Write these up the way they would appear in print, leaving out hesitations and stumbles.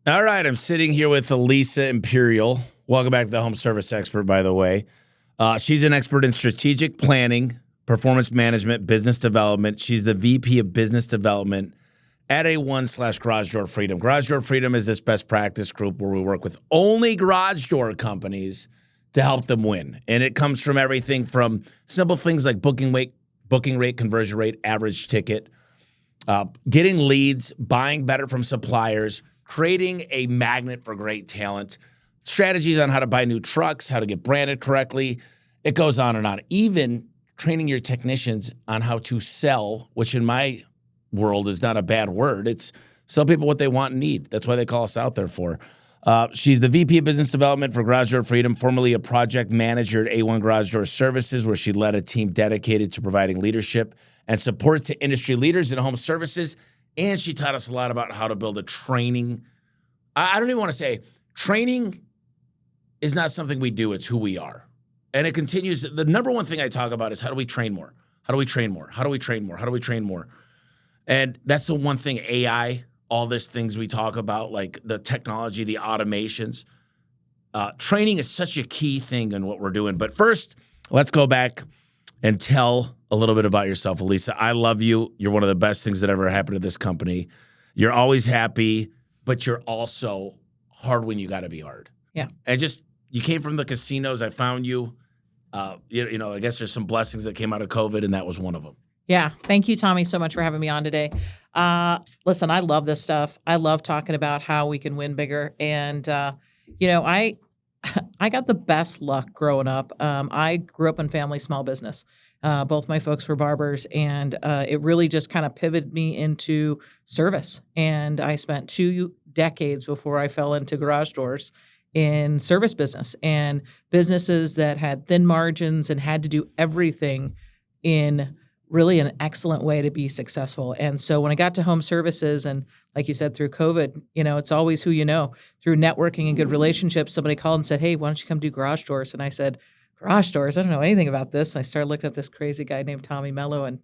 All right, I'm sitting here with Alisa Imperial. Welcome back to the Home Service Expert, by the way. She's an expert in strategic planning, performance management, business development. She's the VP of Business Development at A1/Garage Door Freedom. Garage Door Freedom is this best practice group where we work with only garage door companies to help them win. And it comes from everything from simple things like booking rate, conversion rate, average ticket, getting leads, buying better from suppliers, creating a magnet for great talent, strategies on how to buy new trucks, how to get branded correctly. It goes on and on. Even training your technicians on how to sell, which in my world is not a bad word. It's sell people what they want and need. That's why they call us out there for. She's the VP of Business Development for Garage Door Freedom, formerly a project manager at A1 Garage Door Services, where she led a team dedicated to providing leadership and support to industry leaders in home services. And she taught us a lot about how to build a training. I don't even want to say training is not something we do. It's who we are. And it continues. The number one thing I talk about is how do we train more? How do we train more? How do we train more? How do we train more? And that's the one thing, AI, all these things we talk about, like the technology, the automations. Training is such a key thing in what we're doing. But first, let's go back and tell a little bit about yourself, Alisa. I love you. You're one of the best things that ever happened to this company. You're always happy, but you're also hard when you got to be hard. Yeah. And you came from the casinos. I found you. I guess there's some blessings that came out of COVID, and that was one of them. Yeah. Thank you, Tommy, so much for having me on today. Listen, I love this stuff. I love talking about how we can win bigger. And, I got the best luck growing up. I grew up in family small business. Both my folks were barbers, and it really just kind of pivoted me into service. And I spent 2 decades before I fell into garage doors in service business and businesses that had thin margins and had to do everything in really an excellent way to be successful. And so when I got to home services, and like you said, through COVID, it's always who you know. Through networking and good relationships, somebody called and said, "Hey, why don't you come do garage doors?" And I said, "Garage doors? I don't know anything about this." And I started looking at this crazy guy named Tommy Mello. And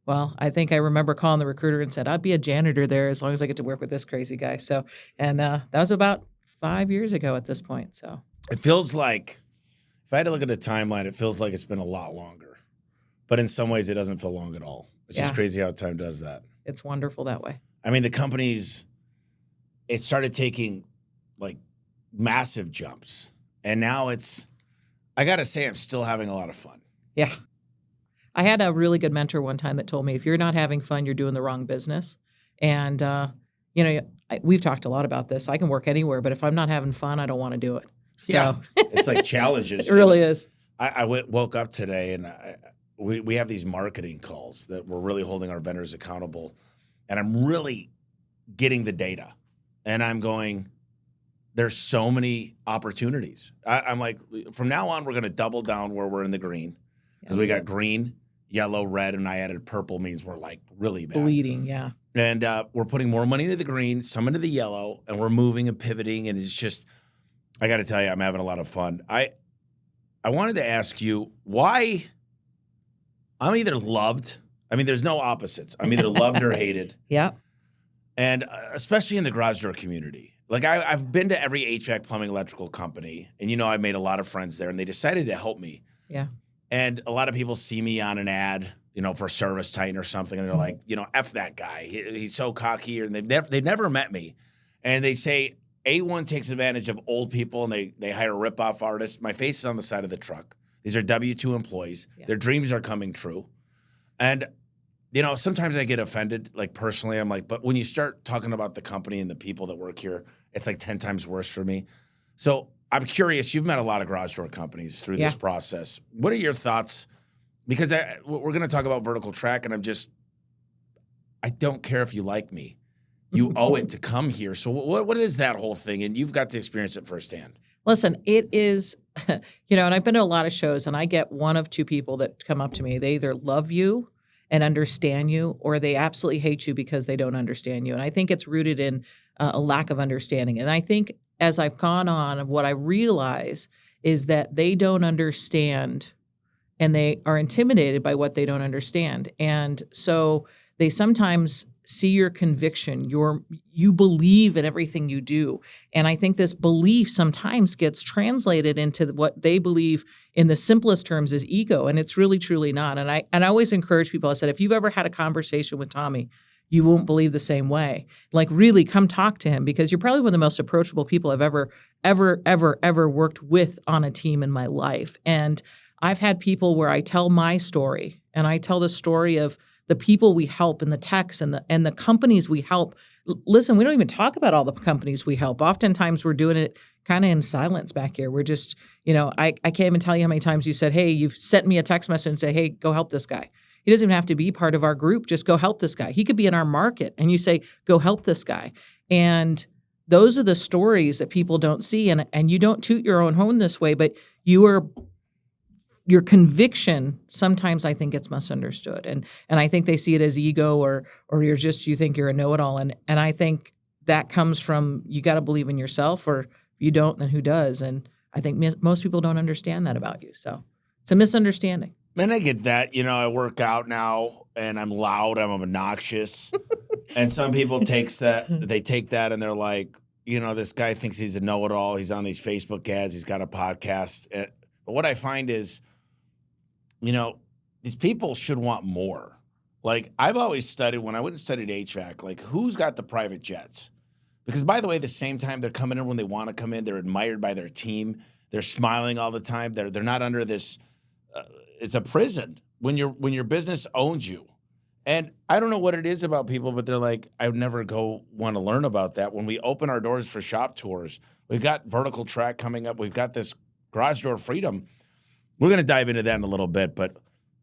well, I think I remember calling the recruiter and said, "I'd be a janitor there as long as I get to work with this crazy guy." So, and that was about 5 years ago at this point. So it feels like, if I had to look at the timeline, it feels like it's been a lot longer. But in some ways, it doesn't feel long at all. It's just crazy how time does that. It's wonderful that way. I mean, the companies, it started taking like massive jumps. And now I got to say, I'm still having a lot of fun. Yeah. I had a really good mentor one time that told me, if you're not having fun, you're doing the wrong business. And, we've talked a lot about this. I can work anywhere, but if I'm not having fun, I don't want to do it. Yeah. It's like challenges. It really is. I woke up today and we have these marketing calls that we're really holding our vendors accountable. And I'm really getting the data. And I'm going, there's so many opportunities. I'm like, from now on, we're going to double down where we're in the green. Because we got green, yellow, red, and I added purple means we're like really bad. Bleeding, yeah. And we're putting more money into the green, some into the yellow, and we're moving and pivoting. And it's just, I got to tell you, I'm having a lot of fun. I wanted to ask you why I'm either loved. I mean, there's no opposites. I'm either loved or hated. Yeah. And especially in the garage door community. Like I've been to every HVAC plumbing electrical company, and I've made a lot of friends there, and they decided to help me. Yeah. And a lot of people see me on an ad, for Service Titan or something, and they're like, F that guy. He's so cocky, and they've never met me. And they say A1 takes advantage of old people, and they hire rip-off artists. My face is on the side of the truck. These are W-2 employees. Yeah. Their dreams are coming true. And, sometimes I get offended, like personally. I'm like, but when you start talking about the company and the people that work here, it's like 10 times worse for me. So I'm curious. You've met a lot of garage door companies through this process. What are your thoughts? Because we're going to talk about vertical track, and I don't care if you like me. You owe it to come here. So what is that whole thing? And you've got to experience it firsthand. Listen, it is, and I've been to a lot of shows, and I get one of two people that come up to me. They either love you and understand you, or they absolutely hate you because they don't understand you. And I think it's rooted in a lack of understanding. And I think as I've gone on, what I realize is that they don't understand, and they are intimidated by what they don't understand. And so they sometimes see your conviction, you believe in everything you do. And I think this belief sometimes gets translated into what they believe in the simplest terms is ego. And it's really, truly not. And I always encourage people, I said, if you've ever had a conversation with Tommy, you won't believe the same way. Like, really come talk to him, because you're probably one of the most approachable people I've ever worked with on a team in my life. And I've had people where I tell my story, and I tell the story of the people we help and the techs and the companies we help. Listen, we don't even talk about all the companies we help. Oftentimes we're doing it kind of in silence back here. We're just, I can't even tell you how many times you said, hey, you've sent me a text message and say, hey, go help this guy. He doesn't even have to be part of our group. Just go help this guy. He could be in our market, and you say, go help this guy. And those are the stories that people don't see. And you don't toot your own horn this way, but your conviction sometimes, I think, gets misunderstood. And I think they see it as ego, or you think you're a know-it-all. And I think that comes from, you got to believe in yourself, or if you don't, then who does? And I think most people don't understand that about you. So it's a misunderstanding. And I get that. I work out now, and I'm loud, I'm obnoxious. And some people take that and they're like, this guy thinks he's a know-it-all. He's on these Facebook ads. He's got a podcast. But what I find is, these people should want more. Like, I've always studied, when I went and studied HVAC, like, who's got the private jets? Because, by the way, the same time they're coming in when they want to come in, they're admired by their team. They're smiling all the time. They're not under this it's a prison when your business owns you. And I don't know what it is about people, but they're like, I would never want to learn about that. When we open our doors for shop tours, we've got vertical track coming up. We've got this garage door freedom. We're going to dive into that in a little bit. But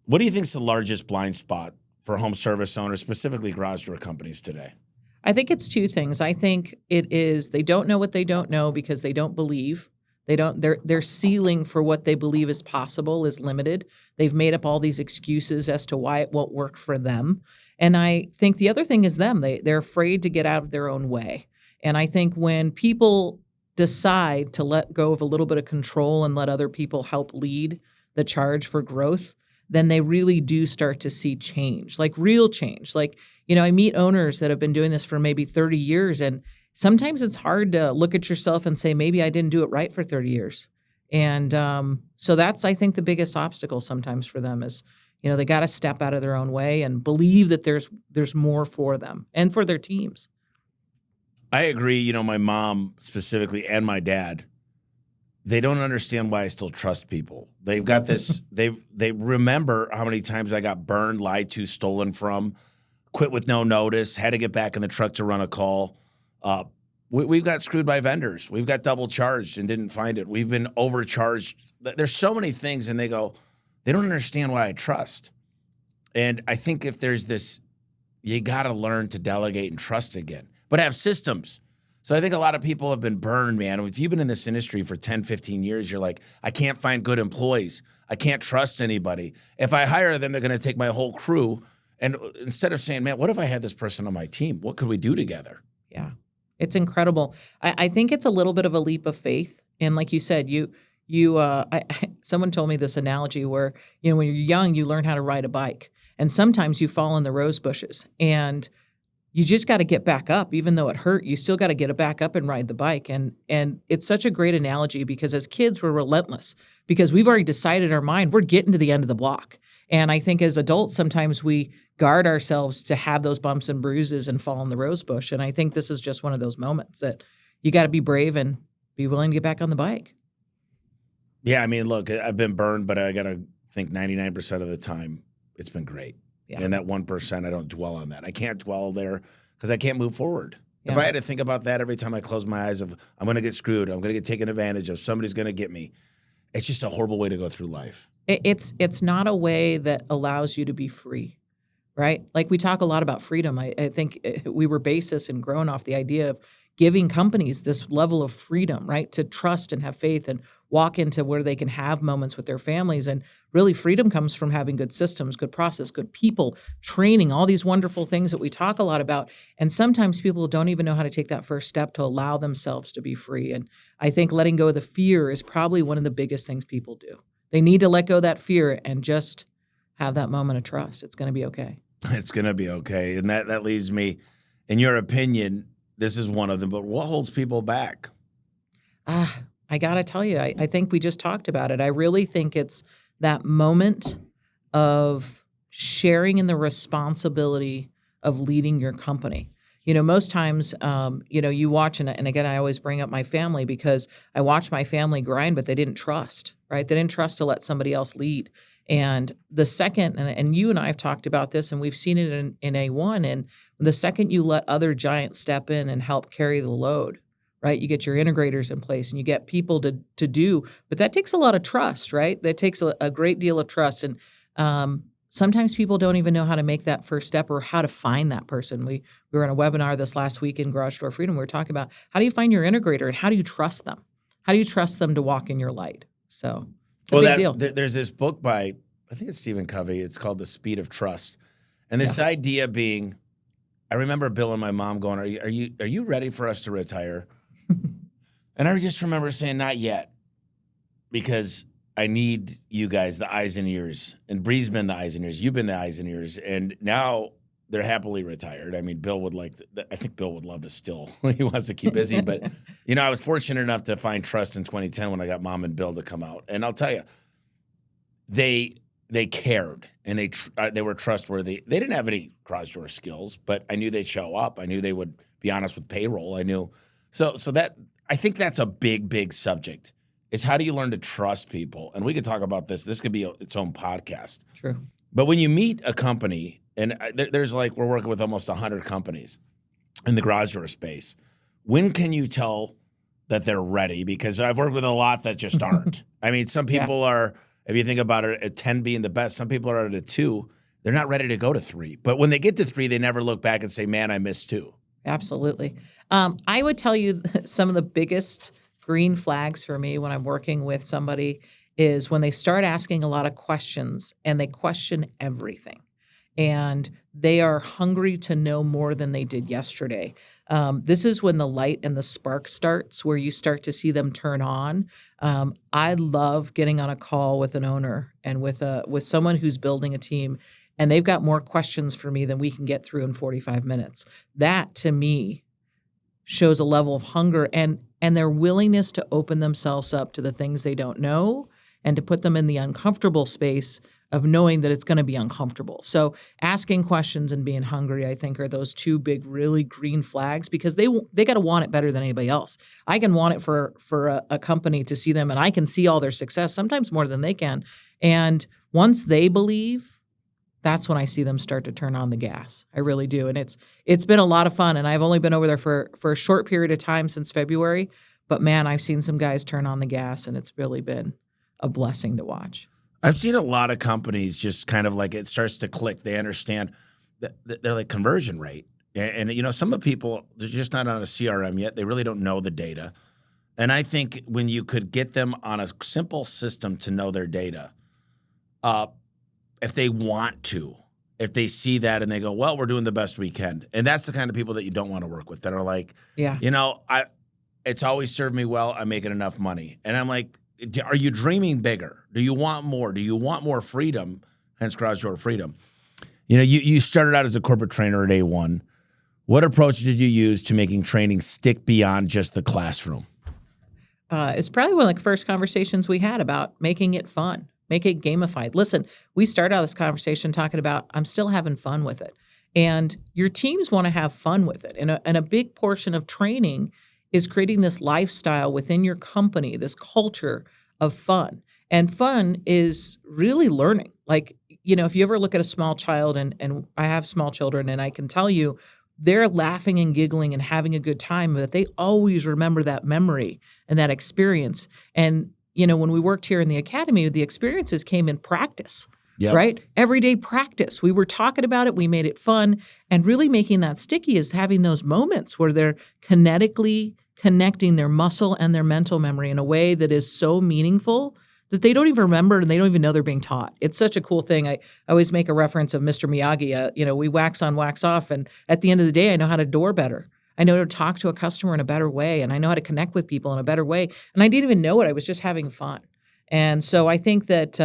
what do you think is the largest blind spot for home service owners, specifically garage door companies today? I think it's two things. I think it is they don't know what they don't know because they don't believe. Their ceiling for what they believe is possible is limited. They've made up all these excuses as to why it won't work for them. And I think the other thing is them. They're afraid to get out of their own way. And I think when people decide to let go of a little bit of control and let other people help lead the charge for growth, then they really do start to see change, like real change. Like, I meet owners that have been doing this for maybe 30 years, and sometimes it's hard to look at yourself and say, maybe I didn't do it right for 30 years. And so that's, I think, the biggest obstacle sometimes for them is, they got to step out of their own way and believe that there's more for them and for their teams. I agree. My mom specifically and my dad, they don't understand why I still trust people. They've got this, they remember how many times I got burned, lied to, stolen from, quit with no notice, had to get back in the truck to run a call. We've got screwed by vendors. We've got double charged and didn't find it. We've been overcharged. There's so many things, and they don't understand why I trust. And I think if there's this, you got to learn to delegate and trust again, but have systems. So I think a lot of people have been burned, man. If you've been in this industry for 10, 15 years, you're like, I can't find good employees. I can't trust anybody. If I hire them, they're going to take my whole crew. And instead of saying, man, what if I had this person on my team? What could we do together? Yeah. It's incredible. I think it's a little bit of a leap of faith. And like you said, someone told me this analogy where, when you're young, you learn how to ride a bike. And sometimes you fall in the rose bushes and you just got to get back up. Even though it hurt, you still got to get it back up and ride the bike. And it's such a great analogy because as kids, we're relentless because we've already decided in our mind, we're getting to the end of the block. And I think as adults, sometimes we guard ourselves to have those bumps and bruises and fall in the rose bush. And I think this is just one of those moments that you got to be brave and be willing to get back on the bike. Yeah, I mean, look, I've been burned, but I got to think 99% of the time it's been great. Yeah. And that 1%, I don't dwell on that. I can't dwell there because I can't move forward. Yeah. If I had to think about that every time I close my eyes of I'm going to get screwed, I'm going to get taken advantage of, somebody's going to get me, it's just a horrible way to go through life. It's not a way that allows you to be free, right? Like we talk a lot about freedom. I think we were basis and grown off the idea of giving companies this level of freedom, right? To trust and have faith and walk into where they can have moments with their families. And really freedom comes from having good systems, good process, good people, training, all these wonderful things that we talk a lot about. And sometimes people don't even know how to take that first step to allow themselves to be free. And I think letting go of the fear is probably one of the biggest things people do. They need to let go of that fear and just have that moment of trust. It's going to be okay. It's going to be okay. And that leads me, in your opinion, this is one of them, but what holds people back? I got to tell you, I think we just talked about it. I really think it's that moment of sharing in the responsibility of leading your company. Most times, you watch, and again, I always bring up my family because I watched my family grind, but they didn't trust, right? They didn't trust to let somebody else lead. And the second, and you and I have talked about this, and we've seen it in A1, and the second you let other giants step in and help carry the load, right? You get your integrators in place and you get people to do, but that takes a lot of trust, right? That takes a great deal of trust. And sometimes people don't even know how to make that first step or how to find that person. We were in a webinar this last week in Garage Door Freedom. We were talking about how do you find your integrator and how do you trust them? How do you trust them to walk in your light? So it's a big deal. There's this book by, I think it's Stephen Covey. It's called The Speed of Trust. And this idea being, I remember Bill and my mom going, are you ready for us to retire? And I just remember saying, not yet, because I need you guys, the eyes and ears. And Bree's been the eyes and ears. You've been the eyes and ears. And now they're happily retired. I mean, Bill would I think Bill would love to still. He wants to keep busy. But, I was fortunate enough to find trust in 2010 when I got Mom and Bill to come out. And I'll tell you, they cared and they were trustworthy. They didn't have any garage door skills, but I knew they'd show up. I knew they would be honest with payroll. I knew. So that I think that's a big, big subject is how do you learn to trust people? And we could talk about this. This could be its own podcast. True. But when you meet a company, and there's we're working with almost 100 companies in the garage door space, when can you tell that they're ready? Because I've worked with a lot that just aren't. I mean, some people are, if you think about it, at 10 being the best, some people are at a 2. They're not ready to go to 3. But when they get to 3, they never look back and say, man, I missed 2. Absolutely. I would tell you some of the biggest green flags for me when I'm working with somebody is when they start asking a lot of questions and they question everything. And they are hungry to know more than they did yesterday. This is when the light and the spark starts, where you start to see them turn on. I love getting on a call with an owner and with someone who's building a team, and they've got more questions for me than we can get through in 45 minutes. That, to me, shows a level of hunger and their willingness to open themselves up to the things they don't know and to put them in the uncomfortable space of knowing that it's going to be uncomfortable. So asking questions and being hungry, I think, are those 2 big, really green flags because they got to want it better than anybody else. I can want it for a company to see them, and I can see all their success, sometimes more than they can. And once they believe, that's when I see them start to turn on the gas. I really do. And it's been a lot of fun. And I've only been over there for a short period of time since February. But man, I've seen some guys turn on the gas, and it's really been a blessing to watch. I've seen a lot of companies just kind of like it starts to click. They understand that they're like conversion rate. And some of people, they're just not on a CRM yet. They really don't know the data. And I think when you could get them on a simple system to know their data, if they want to, if they see that and they go, well, we're doing the best we can. And that's the kind of people that you don't want to work with that are like, it's always served me well. I'm making enough money. And I'm like, are you dreaming bigger? Do you want more? Do you want more freedom? Hence garage door freedom. You started out as a corporate trainer at A1. What approach did you use to making training stick beyond just the classroom? It's probably one of the first conversations we had about making it fun, make it gamified. Listen, we started out this conversation talking about I'm still having fun with it. And your teams want to have fun with it. And a big portion of training is creating this lifestyle within your company, this culture of fun. And fun is really learning. Like, if you ever look at a small child, and I have small children, and I can tell you, they're laughing and giggling and having a good time, but they always remember that memory and that experience. And, when we worked here in the academy, the experiences came in practice. Yep. Right? Everyday practice. We were talking about it. We made it fun. And really making that sticky is having those moments where they're kinetically connecting their muscle and their mental memory in a way that is so meaningful that they don't even remember and they don't even know they're being taught. It's such a cool thing. I always make a reference of Mr. Miyagi. We wax on, wax off. And at the end of the day, I know how to door better. I know how to talk to a customer in a better way. And I know how to connect with people in a better way. And I didn't even know it. I was just having fun. And so I think that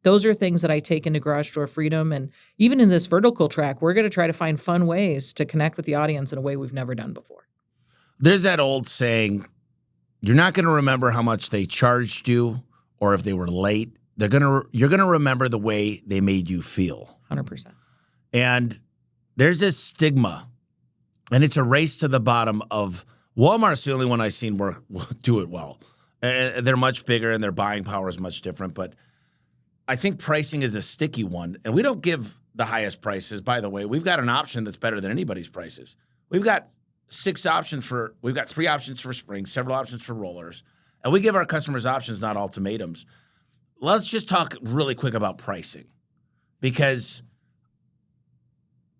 those are things that I take into Garage Door Freedom. And even in this vertical track, we're going to try to find fun ways to connect with the audience in a way we've never done before. There's that old saying, you're not going to remember how much they charged you or if they were late. You're going to remember the way they made you feel. 100%. And there's this stigma, and it's a race to the bottom of Walmart's the only one I've seen do it well. And they're much bigger and their buying power is much different. But I think pricing is a sticky one. And we don't give the highest prices. By the way, we've got an option that's better than anybody's prices. We've got 3 options for spring, several options for rollers. And we give our customers options, not ultimatums. Let's just talk really quick about pricing, because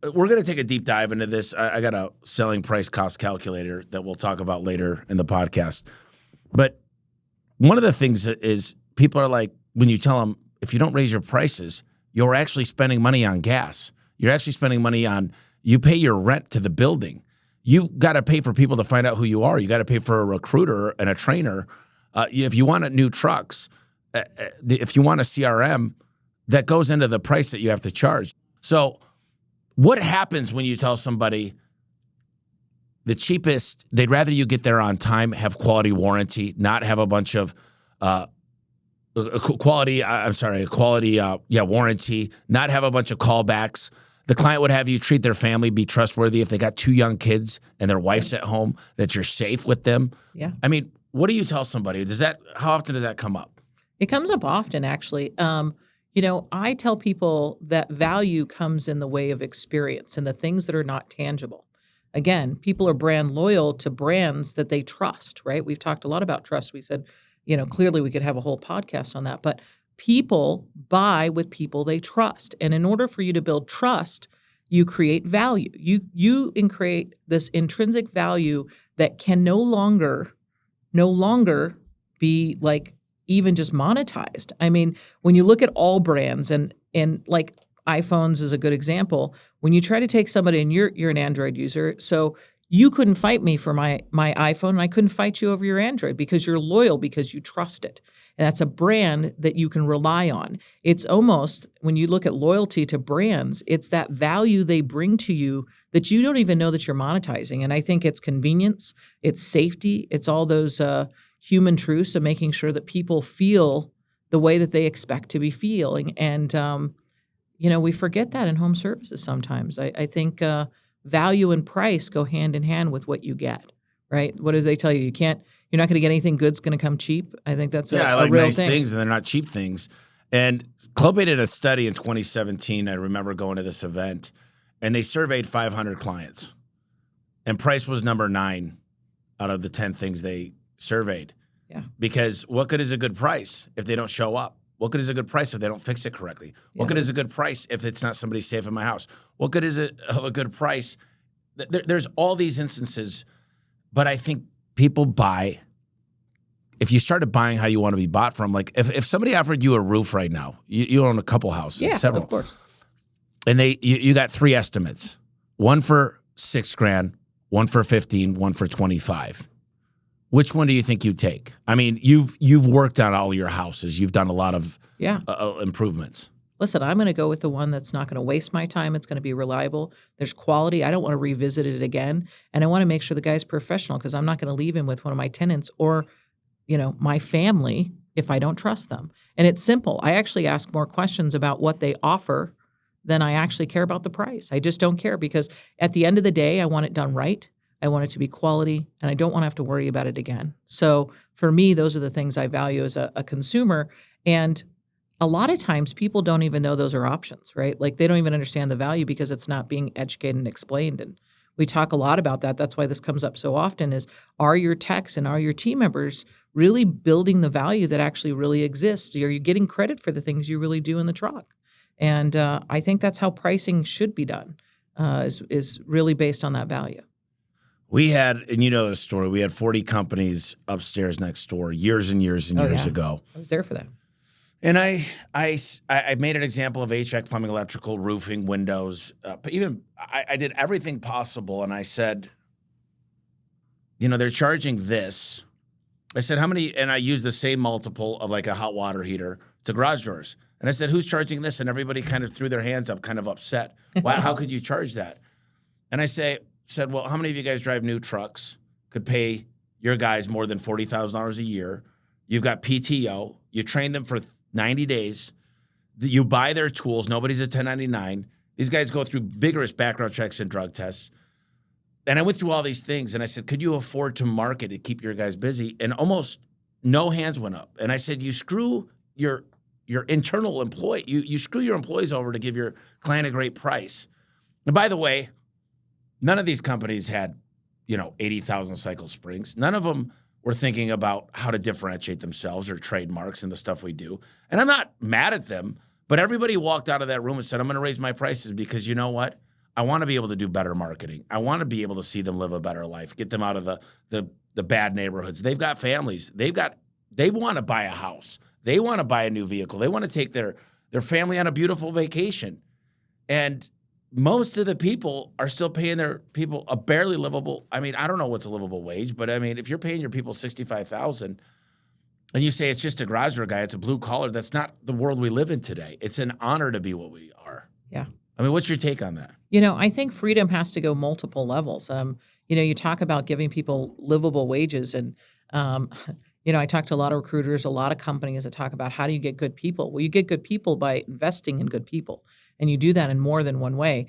we're going to take a deep dive into this. I got a selling price cost calculator that we'll talk about later in the podcast. But one of the things is people are like, when you tell them, if you don't raise your prices, you're actually spending money on gas. You're actually spending money on, you pay your rent to the building. You got to pay for people to find out who you are. You got to pay for a recruiter and a trainer. If you want new trucks, if you want a CRM, that goes into the price that you have to charge. So what happens when you tell somebody the cheapest, they'd rather you get there on time, have quality warranty, not have a bunch of quality warranty, not have a bunch of callbacks. The client would have you treat their family, be trustworthy. If they got 2 young kids and their wife's at home, that you're safe with them. Yeah. I mean, what do you tell somebody? How often does that come up? It comes up often, actually. I tell people that value comes in the way of experience and the things that are not tangible. Again, people are brand loyal to brands that they trust, right? We've talked a lot about trust. We said, clearly we could have a whole podcast on that, but people buy with people they trust. And in order for you to build trust, you create value. You create this intrinsic value that can no longer be like even just monetized. I mean, when you look at all brands and like iPhones is a good example, when you try to take somebody, and you're an Android user, so you couldn't fight me for my iPhone, and I couldn't fight you over your Android because you're loyal, because you trust it. And that's a brand that you can rely on. It's almost, when you look at loyalty to brands, it's that value they bring to you that you don't even know that you're monetizing. And I think it's convenience, it's safety, it's all those human truths of making sure that people feel the way that they expect to be feeling. And, we forget that in home services sometimes. I think value and price go hand in hand with what you get, right? What do they tell you? You're not going to get anything good's going to come cheap. I think that's I a like real nice thing. things, and they're not cheap things. And Clubmate did a study in 2017. I remember going to this event, and they surveyed 500 clients, and price was number 9 out of the 10 things they surveyed. Yeah. Because what good is a good price if they don't show up? What good is a good price if they don't fix it correctly? What good is a good price if it's not somebody safe in my house? What good is it of a good price? There's all these instances, but I think people buy. If you started buying how you want to be bought from, like if somebody offered you a roof right now, you own a couple houses, several, of course, and you got 3 estimates, one for $6,000, one for 15, one for 25. Which one do you think you'd take? I mean, you've worked on all your houses. You've done a lot of improvements. Listen, I'm going to go with the one that's not going to waste my time. It's going to be reliable. There's quality. I don't want to revisit it again. And I want to make sure the guy's professional, because I'm not going to leave him with one of my tenants or, my family if I don't trust them. And it's simple. I actually ask more questions about what they offer than I actually care about the price. I just don't care, because at the end of the day, I want it done right. I want it to be quality, and I don't want to have to worry about it again. So for me, those are the things I value as a consumer. And a lot of times people don't even know those are options, right? Like they don't even understand the value because it's not being educated and explained. And we talk a lot about that. That's why this comes up so often is, are your techs and are your team members really building the value that actually really exists? Are you getting credit for the things you really do in the truck? And I think that's how pricing should be done, is really based on that value. We had, and you know the story, we had 40 companies upstairs next door years and years and years ago. I was there for that. And I made an example of HVAC, plumbing, electrical, roofing, windows. But even I did everything possible. And I said, they're charging this. I said, how many? And I used the same multiple of like a hot water heater to garage doors. And I said, who's charging this? And everybody kind of threw their hands up, kind of upset. Why, how could you charge that? And I said, well, how many of you guys drive new trucks, could pay your guys more than $40,000 a year? You've got PTO. You train them for 90 days. You buy their tools. Nobody's a 1099. These guys go through vigorous background checks and drug tests. And I went through all these things, and I said, could you afford to market to keep your guys busy? And almost no hands went up. And I said, you screw your internal employee. You screw your employees over to give your client a great price. And by the way, none of these companies had, 80,000 cycle springs. None of them were thinking about how to differentiate themselves or trademarks and the stuff we do. And I'm not mad at them, but everybody walked out of that room and said, I'm going to raise my prices because you know what? I want to be able to do better marketing. I want to be able to see them live a better life, get them out of the bad neighborhoods. They've got families. They want to buy a house. They want to buy a new vehicle. They want to take their family on a beautiful vacation. And most of the people are still paying their people a barely livable. I mean, I don't know what's a livable wage, but I mean, if you're paying your people $65,000 and you say it's just a garage door guy, it's a blue collar, that's not the world we live in today. It's an honor to be what we are. Yeah. I mean, what's your take on that? I think freedom has to go multiple levels. You talk about giving people livable wages and, I talk to a lot of recruiters, a lot of companies that talk about how do you get good people? Well, you get good people by investing in good people. And you do that in more than one way.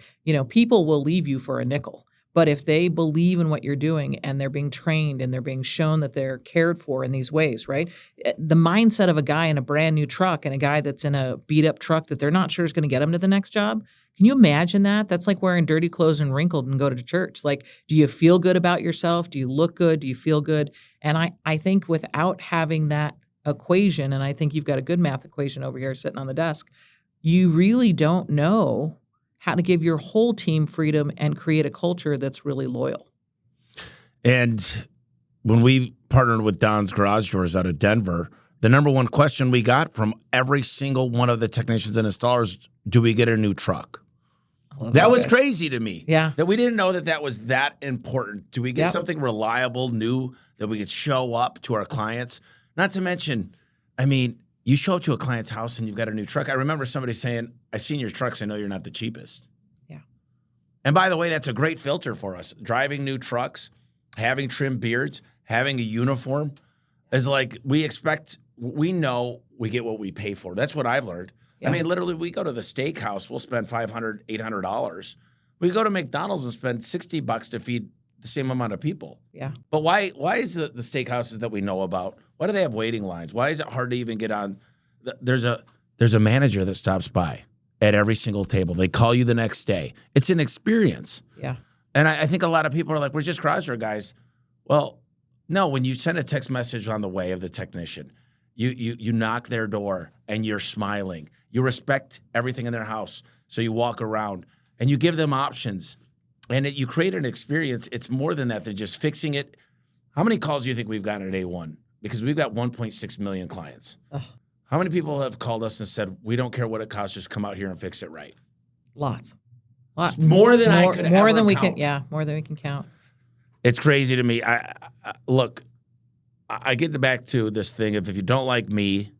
People will leave you for a nickel. But if they believe in what you're doing and they're being trained and they're being shown that they're cared for in these ways, right? The mindset of a guy in a brand new truck and a guy that's in a beat up truck that they're not sure is going to get him to the next job. Can you imagine that? That's like wearing dirty clothes and wrinkled and go to church. Like, do you feel good about yourself? Do you look good? Do you feel good? And I think without having that equation, and I think you've got a good math equation over here sitting on the desk, you really don't know how to give your whole team freedom and create a culture that's really loyal. And when we partnered with Don's Garage Doors out of Denver, the number one question we got from every single one of the technicians and installers, do we get a new truck? That was crazy to me. Yeah. That we didn't know that was that important. Do we get something reliable, new, that we could show up to our clients? Not to mention, you show up to a client's house and you've got a new truck. I remember somebody saying, I've seen your trucks. I know you're not the cheapest. Yeah. And by the way, that's a great filter for us. Driving new trucks, having trimmed beards, having a uniform is like we know we get what we pay for. That's what I've learned. Yeah. Literally, we go to the steakhouse, we'll spend $500, $800. We go to McDonald's and spend $60 to feed the same amount of people. Yeah. But why is the steakhouses that we know about, why do they have waiting lines? Why is it hard to even get on? There's a manager that stops by at every single table. They call you the next day. It's an experience. Yeah. And I think a lot of people are like, we're just garage door guys. Well, no, when you send a text message on the way of the technician, you knock their door and you're smiling. You respect everything in their house. So you walk around and you give them options. And you create an experience. It's more than that than just fixing it. How many calls do you think we've gotten at A1? Because we've got 1.6 million clients. Ugh. How many people have called us and said, we don't care what it costs, just come out here and fix it right? Lots. More than I could more ever than we count. can. Yeah, more than we can count. It's crazy to me. I get back to this thing of if you don't like me,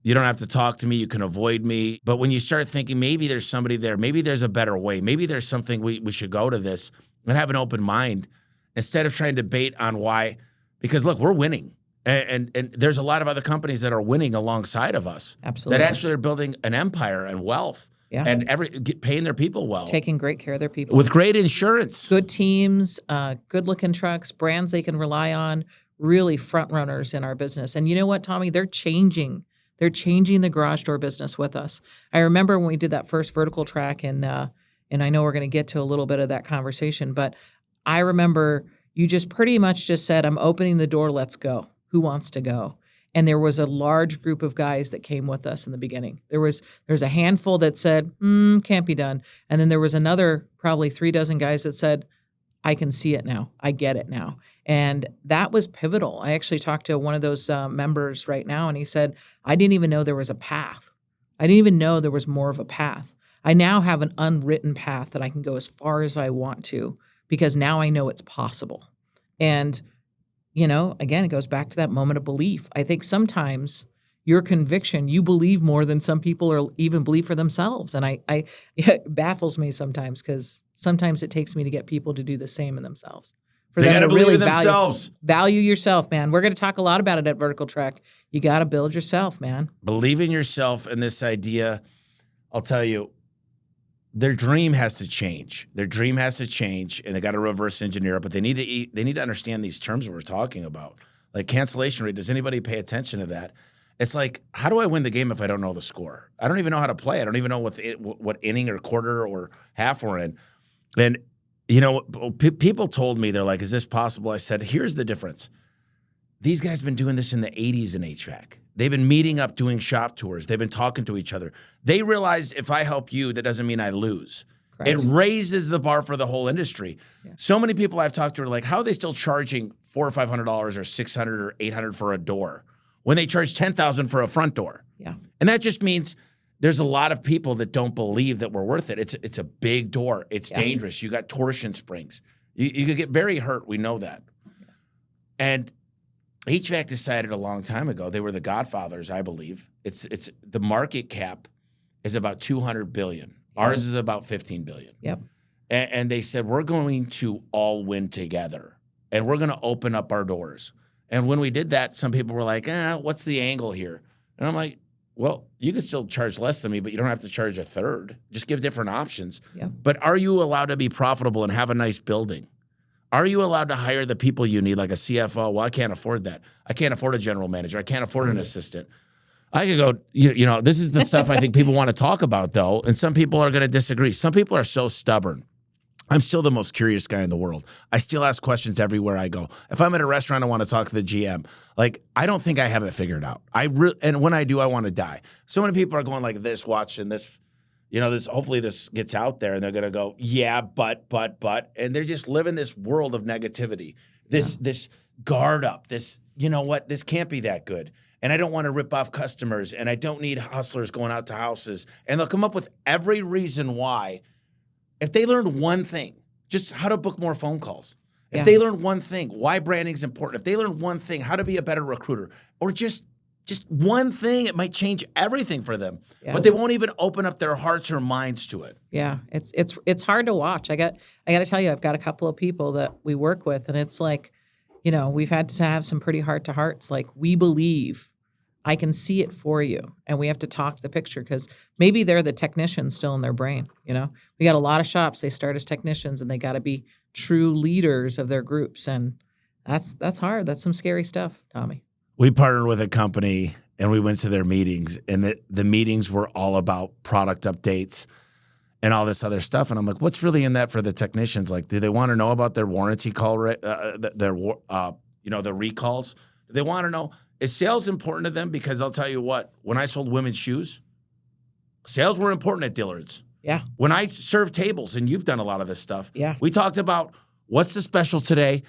you don't have to talk to me. You can avoid me. But when you start thinking maybe there's somebody there, maybe there's a better way, maybe there's something we should go to this and have an open mind instead of trying to debate on why. Because, look, we're winning. And there's a lot of other companies that are winning alongside of us. Absolutely. That actually are building an empire and wealth. Yeah. And paying their people well. Taking great care of their people. With great insurance. Good teams, good-looking trucks, brands they can rely on, really front runners in our business. And you know what, Tommy? They're changing. They're changing the garage door business with us. I remember when we did that first vertical track, and I know we're going to get to a little bit of that conversation, but I remember you just pretty much just said, I'm opening the door, let's go. Who wants to go? And there was a large group of guys that came with us in the beginning. There's a handful that said, can't be done. And then there was another probably 36 guys that said, I can see it now. I get it now. And that was pivotal. I actually talked to one of those members right now, and he said, I didn't even know there was a path. I didn't even know there was more of a path. I now have an unwritten path that I can go as far as I want to because now I know it's possible. And again, it goes back to that moment of belief. I think sometimes, your conviction. You believe more than some people or even believe for themselves. And it baffles me sometimes because sometimes it takes me to get people to do the same in themselves. For They them got to to believe really in themselves. value yourself, man. We're going to talk a lot about it at Vertical Trek. You got to build yourself, man. Believe in yourself and this idea. I'll tell you, their dream has to change. Their dream has to change, and they got to reverse engineer it. But they need to understand these terms we're talking about, like cancellation rate. Does anybody pay attention to that? It's like, how do I win the game if I don't know the score? I don't even know how to play. I don't even know what inning or quarter or half we're in. And people told me, they're like, "Is this possible?" I said, "Here's the difference. These guys have been doing this in the 80s in HVAC. They've been meeting up, doing shop tours. They've been talking to each other. They realize if I help you, that doesn't mean I lose." Correct. It raises the bar for the whole industry. Yeah. So many people I've talked to are like, how are they still charging $400 or $500 or $600 or $800 for a door when they charge $10,000 for a front door? Yeah. And that just means there's a lot of people that don't believe that we're worth it. It's a big door. It's dangerous. You got torsion springs. You could get very hurt. We know that. Yeah. And HVAC decided a long time ago, they were the godfathers, I believe. It's the market cap is about $200 billion. Ours is about $15 billion. Yep. And they said, we're going to all win together, and we're going to open up our doors. And when we did that, some people were like, what's the angle here? And I'm like, well, you can still charge less than me, but you don't have to charge a third. Just give different options. Yep. But are you allowed to be profitable and have a nice building? Are you allowed to hire the people you need, like a CFO? Well, I can't afford that. I can't afford a general manager. I can't afford an assistant. I could go, this is the stuff I think people want to talk about, though, and some people are going to disagree. Some people are so stubborn. I'm still the most curious guy in the world. I still ask questions everywhere I go. If I'm at a restaurant, I want to talk to the GM. Like, I don't think I have it figured out. And when I do, I want to die. So many people are going like this, watching this. Hopefully this gets out there, and they're going to go, yeah, but, and they're just living this world of negativity. This guard up, this can't be that good. And I don't want to rip off customers, and I don't need hustlers going out to houses. And they'll come up with every reason why. If they learned one thing, just how to book more phone calls. If they learned one thing, why branding's important. If they learned one thing, how to be a better recruiter, or just one thing, it might change everything for them. Yeah. But they won't even open up their hearts or minds to it. Yeah, it's hard to watch. I got to tell you, I've got a couple of people that we work with, and it's like, we've had to have some pretty heart-to-hearts. Like, we believe, I can see it for you, and we have to talk the picture because maybe they're the technicians still in their brain. We got a lot of shops. They start as technicians, and they got to be true leaders of their groups, and that's hard. That's some scary stuff, Tommy. We partnered with a company, and we went to their meetings, and the meetings were all about product updates and all this other stuff. And I'm like, what's really in that for the technicians? Like, do they want to know about their warranty call, the recalls? Do they want to know? Is sales important to them? Because I'll tell you what, when I sold women's shoes, sales were important at Dillard's. Yeah. When I served tables, and you've done a lot of this stuff, yeah, we talked about what's the special today.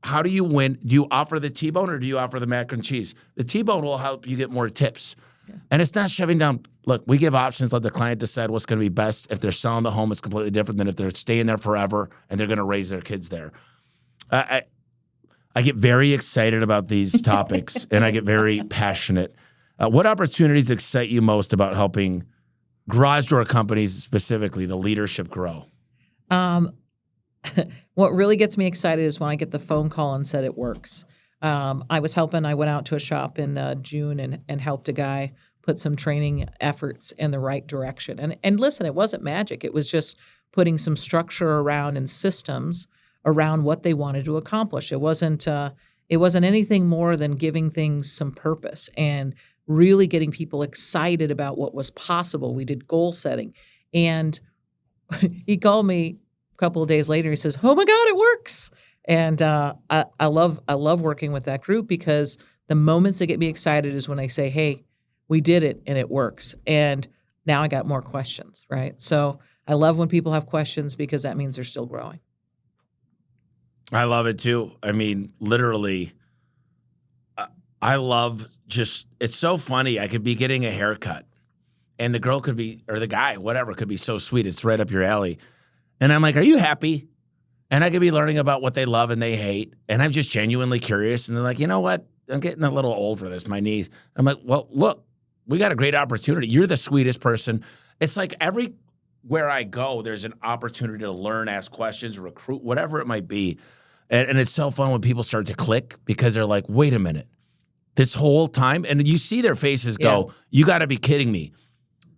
How do you win? Do you offer the T-bone or do you offer the mac and cheese? The T-bone will help you get more tips. Yeah. And it's not shoving down. Look, we give options. Let the client decide what's going to be best. If they're selling the home, it's completely different than if they're staying there forever and they're going to raise their kids there. I get very excited about these topics, and I get very passionate. What opportunities excite you most about helping garage door companies, specifically the leadership, grow? What really gets me excited is when I get the phone call and said it works. I went out to a shop in June and helped a guy put some training efforts in the right direction. And listen, it wasn't magic. It was just putting some structure around and systems around what they wanted to accomplish. It wasn't anything more than giving things some purpose and really getting people excited about what was possible. We did goal setting. And he called me a couple of days later. He says, "Oh my God, it works." And I love working with that group because the moments that get me excited is when they say, "Hey, we did it and it works." And now I got more questions, right? So I love when people have questions because that means they're still growing. I love it too. I mean, literally, I love it's so funny. I could be getting a haircut and the girl could be, or the guy, whatever, could be so sweet. It's right up your alley. And I'm like, "Are you happy?" And I could be learning about what they love and they hate. And I'm just genuinely curious. And they're like, "You know what? I'm getting a little old for this, my knees. I'm like, well, look, we got a great opportunity. You're the sweetest person. It's like everywhere I go, there's an opportunity to learn, ask questions, recruit, whatever it might be. And it's so fun when people start to click because they're like, wait a minute, this whole time. And you see their faces go, you got to be kidding me.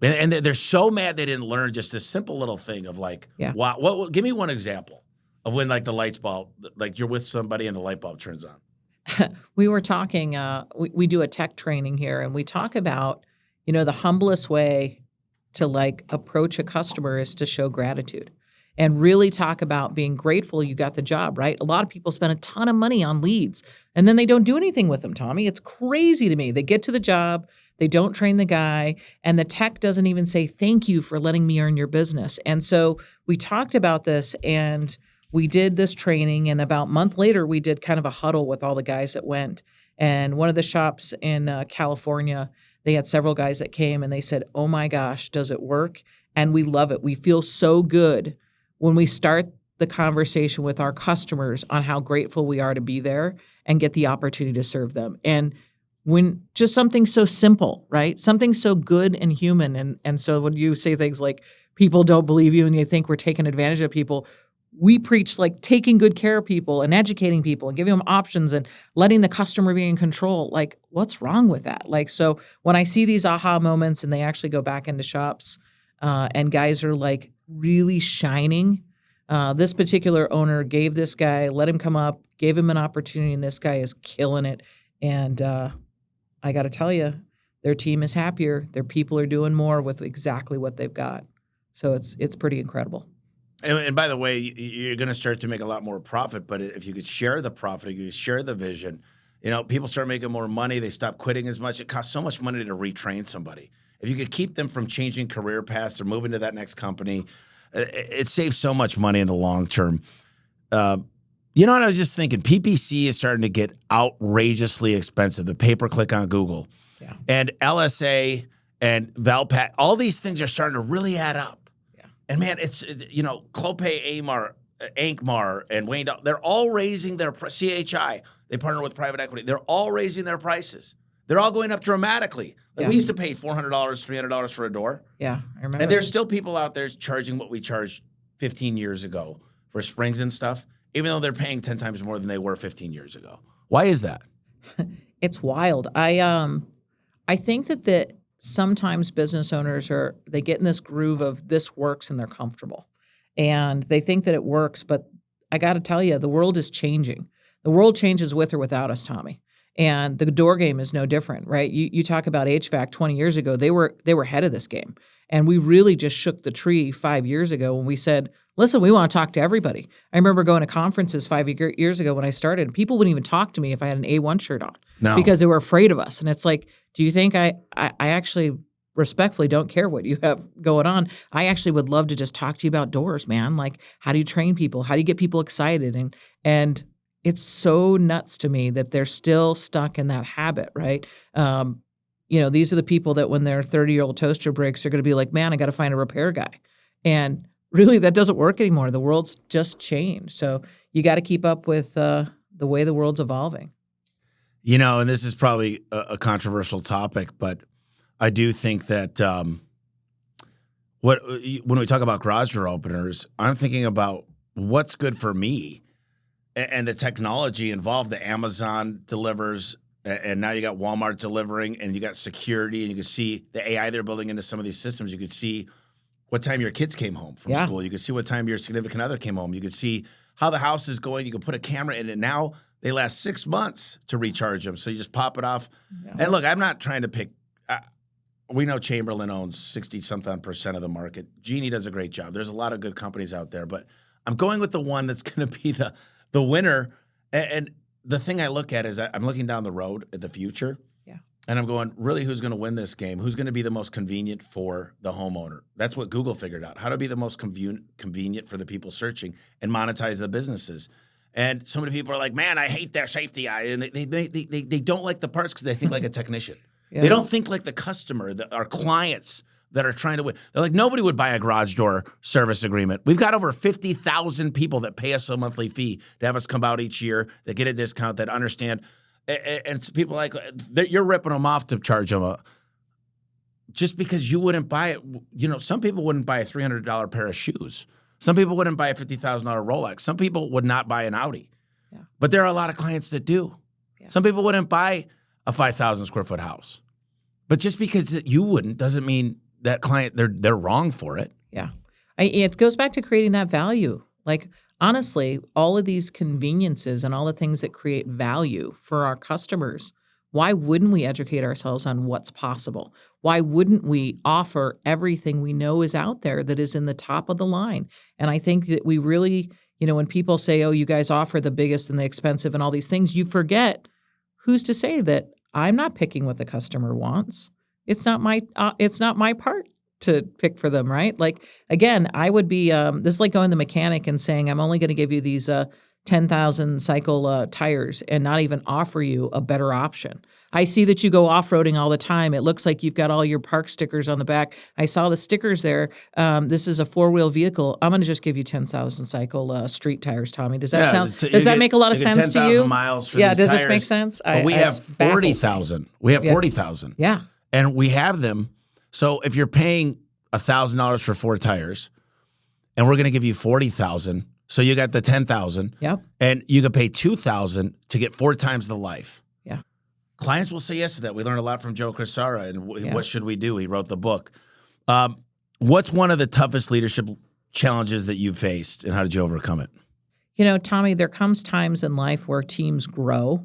And they're so mad they didn't learn just this simple little thing of like, wow, what, give me one example of when like the lights bulb, like you're with somebody and the light bulb turns on. We were talking, we do a tech training here, and we talk about, the humblest way to like approach a customer is to show gratitude and really talk about being grateful you got the job, right? A lot of people spend a ton of money on leads and then they don't do anything with them, Tommy. It's crazy to me. They get to the job, they don't train the guy, and the tech doesn't even say, thank you for letting me earn your business. And so we talked about this, and we did this training, and about a month later, we did kind of a huddle with all the guys that went. And one of the shops in California, they had several guys that came, and they said, oh my gosh, does it work? And we love it. We feel so good when we start the conversation with our customers on how grateful we are to be there and get the opportunity to serve them. And when just something so simple, right? Something so good and human. And so when you say things like people don't believe you and you think we're taking advantage of people, we preach like taking good care of people and educating people and giving them options and letting the customer be in control. Like, what's wrong with that? Like, so when I see these aha moments and they actually go back into shops and guys are like really shining, this particular owner gave this guy, let him come up, gave him an opportunity, and this guy is killing it. And I got to tell you, their team is happier. Their people are doing more with exactly what they've got. So it's pretty incredible. And by the way, you're going to start to make a lot more profit. But if you could share the profit, if you could share the vision, people start making more money. They stop quitting as much. It costs so much money to retrain somebody. If you could keep them from changing career paths or moving to that next company, it saves so much money in the long term. You know what I was just thinking? PPC is starting to get outrageously expensive. The pay-per-click on Google. Yeah. And LSA and Valpat, all these things are starting to really add up. And man, it's, Clopay, Ankmar, and Wayne, they're all raising their, CHI, they partner with private equity. They're all raising their prices. They're all going up dramatically. Like we used to pay $400, $300 for a door. Yeah, I remember. And there's still people out there charging what we charged 15 years ago for springs and stuff, even though they're paying 10 times more than they were 15 years ago. Why is that? It's wild. I think that sometimes business owners they get in this groove of this works and they're comfortable. And they think that it works, but I got to tell you, the world is changing. The world changes with or without us, Tommy. And the door game is no different, right? You talk about HVAC 20 years ago, they were ahead of this game. And we really just shook the tree 5 years ago when we said, listen, we want to talk to everybody. I remember going to conferences 5 years ago when I started, and people wouldn't even talk to me if I had an A1 shirt on because they were afraid of us. And it's like, do you think I actually respectfully don't care what you have going on? I actually would love to just talk to you about doors, man. Like, how do you train people? How do you get people excited? And it's so nuts to me that they're still stuck in that habit, right? These are the people that when their 30-year-old toaster breaks, are going to be like, man, I got to find a repair guy. And really, that doesn't work anymore. The world's just changed. So you got to keep up with the way the world's evolving. And this is probably a controversial topic, but I do think that when we talk about garage door openers, I'm thinking about what's good for me and the technology involved. The Amazon delivers, and now you got Walmart delivering, and you got security, and you can see the AI they're building into some of these systems. You could see what time your kids came home from school. You could see what time your significant other came home. You could see how the house is going. You can put a camera in it. Now they last 6 months to recharge them. So you just pop it off. Yeah. And look, I'm not trying to pick. We know Chamberlain owns 60-something% of the market. Genie does a great job. There's a lot of good companies out there, but I'm going with the one that's going to be the winner. And the thing I look at is I'm looking down the road at the future. And I'm going, really, who's going to win this game? Who's going to be the most convenient for the homeowner? That's what Google figured out, how to be the most convenient for the people searching and monetize the businesses. And so many people are like, man, I hate their safety eye. And they don't like the parts because they think like a technician. Yeah. They don't think like the customer, our clients that are trying to win. They're like, nobody would buy a garage door service agreement. We've got over 50,000 people that pay us a monthly fee to have us come out each year, that get a discount, that understand. And people like, you're ripping them off to charge them just because you wouldn't buy it. You know, some people wouldn't buy a $300 pair of shoes. Some people wouldn't buy a $50,000 Rolex. Some people would not buy an Audi. Yeah. But there are a lot of clients that do. Yeah. Some people wouldn't buy a 5,000 square foot house. But just because you wouldn't doesn't mean that client, they're wrong for it. Yeah. It goes back to creating that value. Like, honestly, all of these conveniences and all the things that create value for our customers, why wouldn't we educate ourselves on what's possible? Why wouldn't we offer everything we know is out there that is in the top of the line? And I think that we really, you know, when people say, oh, you guys offer the biggest and the expensive and all these things, you forget who's to say that I'm not picking what the customer wants. It's not my part to pick for them, right? Like, again, I would be, this is like going to the mechanic and saying, I'm only going to give you these 10,000 cycle tires and not even offer you a better option. I see that you go off-roading all the time. It looks like you've got all your park stickers on the back. I saw the stickers there. This is a four-wheel vehicle. I'm going to just give you 10,000 cycle street tires, Tommy. Does that does that make a lot of sense to you? 10,000 miles for yeah, these does tires. This make sense? We have 40,000. We have 40,000. Yeah. And we have them. So if you're paying $1,000 for 4 tires, and we're going to give you 40,000, so you got the 10,000. Yep. And you could pay 2,000 to get 4 times the life. Yeah. Clients will say yes to that. We learned a lot from Joe Crisara and what should we do? He wrote the book. What's one of the toughest leadership challenges that you've faced, and how did you overcome it? You know, Tommy, there comes times in life where teams grow,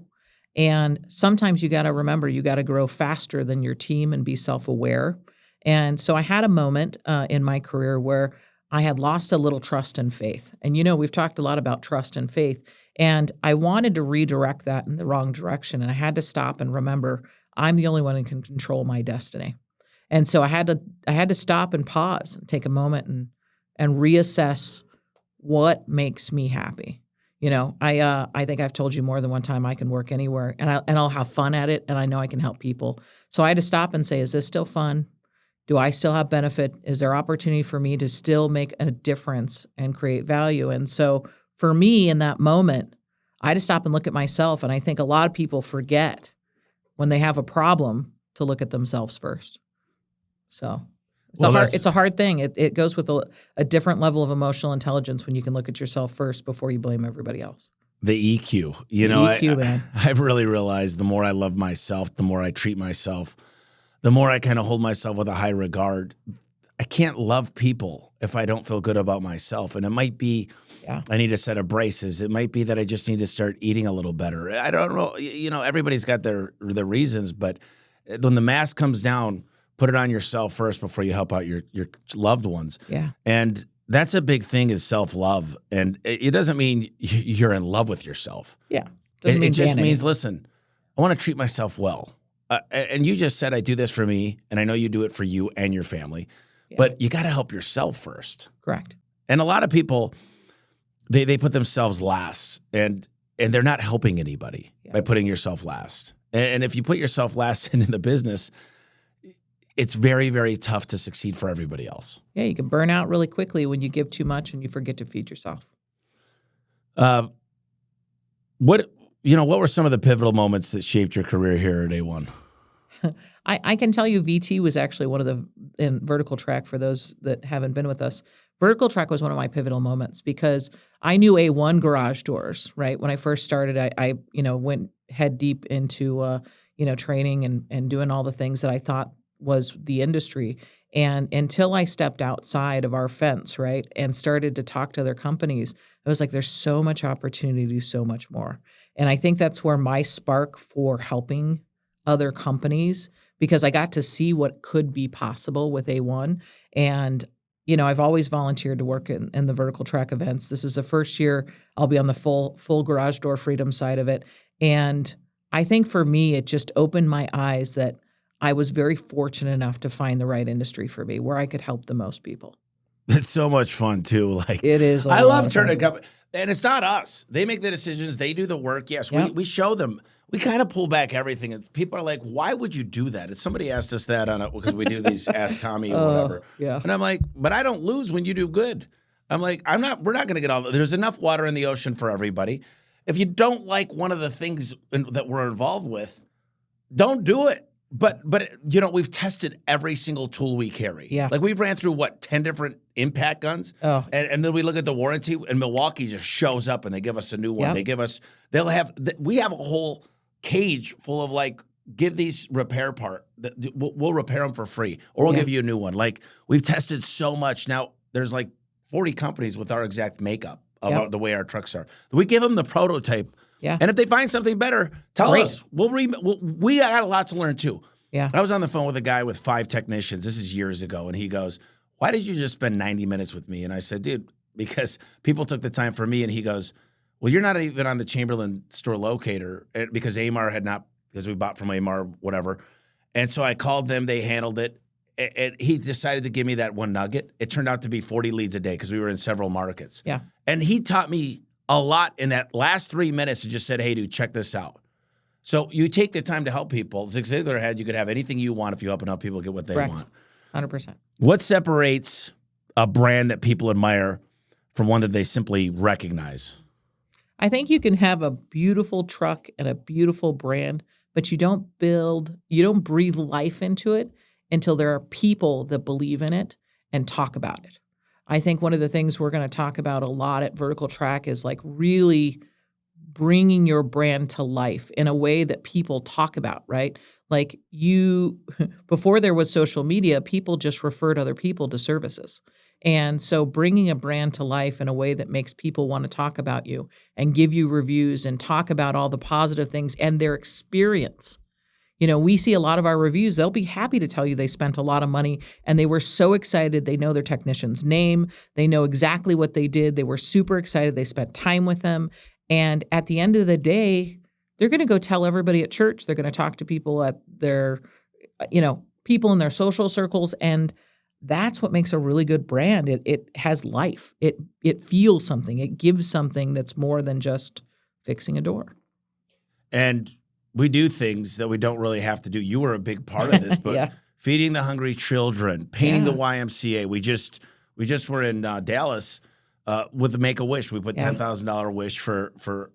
and sometimes you got to remember you got to grow faster than your team and be self-aware. And so I had a moment in my career where I had lost a little trust and faith. And, you know, we've talked a lot about trust and faith, and I wanted to redirect that in the wrong direction. And I had to stop and remember I'm the only one who can control my destiny. And so I had to stop and pause and take a moment and reassess what makes me happy. You know, I think I've told you more than one time I can work anywhere and I'll have fun at it, and I know I can help people. So I had to stop and say, is this still fun? Do I still have benefit? Is there opportunity for me to still make a difference and create value? And so for me in that moment, I had to stop and look at myself. And I think a lot of people forget when they have a problem to look at themselves first. So it's a hard thing. It goes with a different level of emotional intelligence when you can look at yourself first before you blame everybody else. The EQ. You know, man. I've really realized the more I love myself, the more I treat myself, the more I kind of hold myself with a high regard. I can't love people if I don't feel good about myself. And it might be I need a set of braces. It might be that I just need to start eating a little better. I don't know. You know, everybody's got their reasons. But when the mask comes down, put it on yourself first before you help out your loved ones. Yeah. And that's a big thing, is self-love. And it doesn't mean you're in love with yourself. Yeah. It just means, listen, I want to treat myself well. And you just said I do this for me, and I know you do it for you and your family. Yeah. But you got to help yourself first. Correct. And a lot of people, they put themselves last, and they're not helping anybody by putting yourself last. And if you put yourself last in the business, it's very, very tough to succeed for everybody else. Yeah, you can burn out really quickly when you give too much and you forget to feed yourself. What were some of the pivotal moments that shaped your career here at A1? I can tell you VT was actually one of the, in Vertical Track, for those that haven't been with us, Vertical Track was one of my pivotal moments because I knew A1 garage doors, right? When I first started, I went head deep into, training and doing all the things that I thought was the industry. And until I stepped outside of our fence, right, and started to talk to other companies, I was like, there's so much opportunity to do so much more. And I think that's where my spark for helping other companies, because I got to see what could be possible with A1. And, I've always volunteered to work in the Vertical Track events. This is the first year I'll be on the full garage door freedom side of it. And I think for me, it just opened my eyes that I was very fortunate enough to find the right industry for me where I could help the most people. It's so much fun too. Like, it is. I love turning a company, and it's not us. They make the decisions. They do the work. Yes, we show them. We kind of pull back everything, and people are like, "Why would you do that?" And somebody asked us that because we do these Ask Tommy or whatever. Yeah. And I'm like, "But I don't lose when you do good." I'm like, "We're not going to get all. There's enough water in the ocean for everybody." if you don't like one of the things that we're involved with, don't do it. But we've tested every single tool we carry. Yeah. Like we've ran through 10 different impact guns. Oh. And then we look at the warranty, and Milwaukee just shows up and they give us a new one. Yep. We have a whole cage full of like, give these repair part. We'll repair them for free, or we'll give you a new one. Like we've tested so much. Now there's like 40 companies with our exact makeup of the way our trucks are. We give them the prototype. Yeah. And if they find something better, tell us. We got a lot to learn too. Yeah. I was on the phone with a guy with 5 technicians. This is years ago. And he goes, why did you just spend 90 minutes with me? And I said, dude, because people took the time for me. And he goes, well, you're not even on the Chamberlain store locator because Amar had not, because we bought from Amar, whatever. And so I called them. They handled it. And he decided to give me that one nugget. It turned out to be 40 leads a day because we were in several markets. Yeah. And he taught me a lot in that last 3 minutes and just said, hey, dude, check this out. So you take the time to help people. Zig Ziglar had, you could have anything you want if you help enough people get what they want. 100%. What separates a brand that people admire from one that they simply recognize? I think you can have a beautiful truck and a beautiful brand, but you don't breathe life into it until there are people that believe in it and talk about it. I think one of the things we're going to talk about a lot at Vertical Track is like really bringing your brand to life in a way that people talk about, right? Like before there was social media, people just referred other people to services. And so bringing a brand to life in a way that makes people want to talk about you and give you reviews and talk about all the positive things and their experience. We see a lot of our reviews. They'll be happy to tell you they spent a lot of money and they were so excited. They know their technician's name. They know exactly what they did. They were super excited. They spent time with them. And at the end of the day, they're going to go tell everybody at church. They're going to talk to people at their, people in their social circles. And that's what makes a really good brand. It has life. It feels something. It gives something that's more than just fixing a door. And we do things that we don't really have to do. You were a big part of this, but feeding the hungry children, painting the YMCA. We just were in Dallas with the Make-A-Wish. We put $10,000 wish for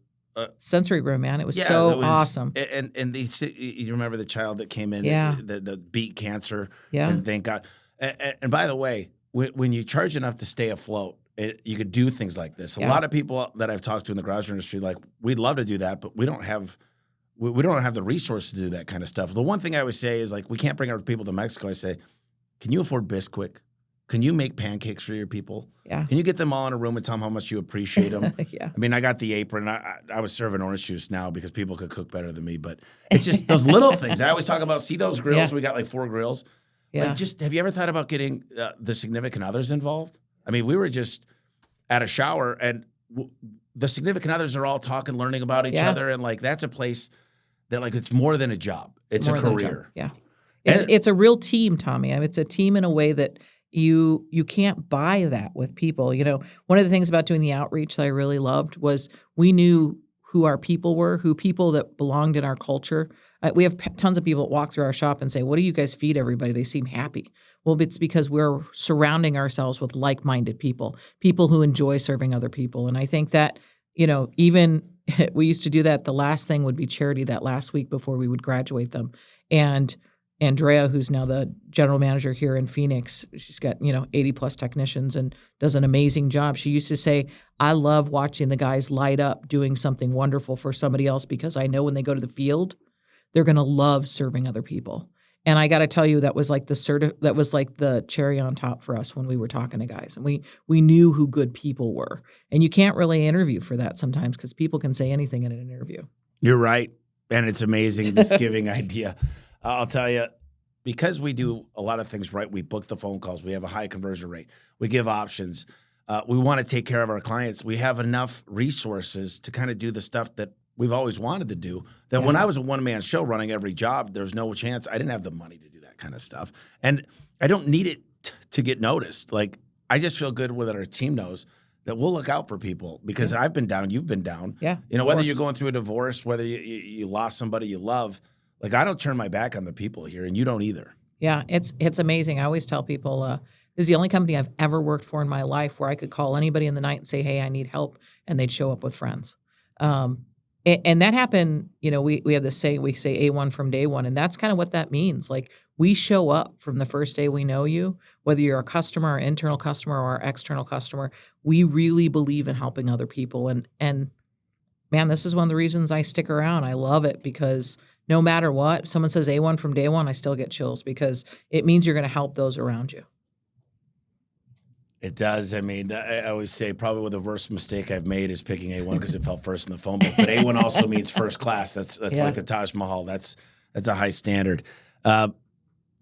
sensory room, man. It was so awesome. And you remember the child that came in, the beat cancer. Yeah. And thank God. And by the way, when you charge enough to stay afloat, you could do things like this. A lot of people that I've talked to in the garage industry, like, we'd love to do that, but we don't have the resources to do that kind of stuff. The one thing I always say is, like, we can't bring our people to Mexico. I say, can you afford Bisquick? Can you make pancakes for your people? Yeah. Can you get them all in a room and tell them how much you appreciate them? Yeah. I mean, I got the apron. I was serving orange juice now because people could cook better than me. But it's just those little things. I always talk about, see those grills? We got like 4 grills. Yeah. Like, just have you ever thought about getting the significant others involved? I mean, we were just at a shower and the significant others are all talking, learning about each other. And like, that's a place that, like, it's more than a job. It's a career. Yeah. It's a real team, Tommy. I mean, it's a team in a way that you can't buy that with people. One of the things about doing the outreach that I really loved was we knew who our people were, who people that belonged in our culture. We have tons of people that walk through our shop and say, what do you guys feed everybody? They seem happy. Well, it's because we're surrounding ourselves with like-minded people who enjoy serving other people. And I think that, even we used to do that. The last thing would be charity that last week before we would graduate them. And Andrea, who's now the general manager here in Phoenix, she's got, 80 plus technicians and does an amazing job. She used to say, I love watching the guys light up doing something wonderful for somebody else because I know when they go to the field, they're going to love serving other people. And I got to tell you, that was like the cherry on top for us when we were talking to guys. And we knew who good people were. And you can't really interview for that sometimes because people can say anything in an interview. You're right. And it's amazing, this giving idea. I'll tell you, because we do a lot of things right, we book the phone calls. We have a high conversion rate. We give options. We want to take care of our clients. We have enough resources to kind of do the stuff that we've always wanted to do. That when I was a one-man show running every job, there's no chance. I didn't have the money to do that kind of stuff. And I don't need it to get noticed. Like, I just feel good that our team knows that we'll look out for people because I've been down, you've been down. Yeah. Whether you're going through a divorce, whether you lost somebody you love, like, I don't turn my back on the people here, and you don't either. Yeah, it's amazing. I always tell people, this is the only company I've ever worked for in my life where I could call anybody in the night and say, hey, I need help, and they'd show up with friends. And that happened, we have this saying, we say A1 from day one, and that's kind of what that means. Like, we show up from the first day we know you, whether you're a customer, or internal customer, or external customer. We really believe in helping other people. And man, this is one of the reasons I stick around. I love it because no matter what, if someone says A1 from day one, I still get chills because it means you're going to help those around you. It does. I mean, I always say probably the worst mistake I've made is picking A1 because it felt first in the phone book. But A1 also means first class. That's like the Taj Mahal. That's a high standard.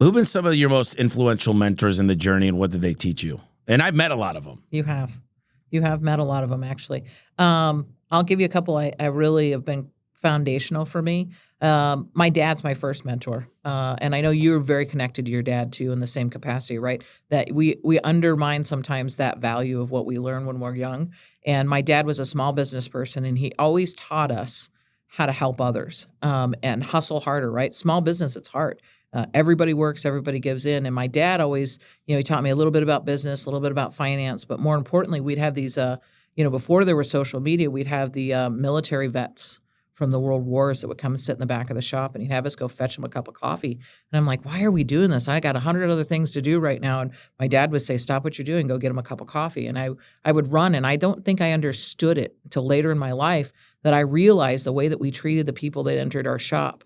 Who've been some of your most influential mentors in the journey, and what did they teach you? And I've met a lot of them. You have met a lot of them, actually. I'll give you a couple I really have been foundational for me. My dad's my first mentor. And I know you're very connected to your dad too in the same capacity, right? That we undermine sometimes that value of what we learn when we're young. And my dad was a small business person, and he always taught us how to help others and hustle harder, right? Small business, it's hard. Everybody works, everybody gives in. And my dad always, he taught me a little bit about business, a little bit about finance, but more importantly, we'd have these, before there was social media, we'd have the military vets from the world wars that would come and sit in the back of the shop, and he'd have us go fetch him a cup of coffee. And I'm like, why are we doing this? I got 100 other things to do right now. And my dad would say, stop what you're doing, go get him a cup of coffee. And I would run, and I don't think I understood it until later in my life that I realized the way that we treated the people that entered our shop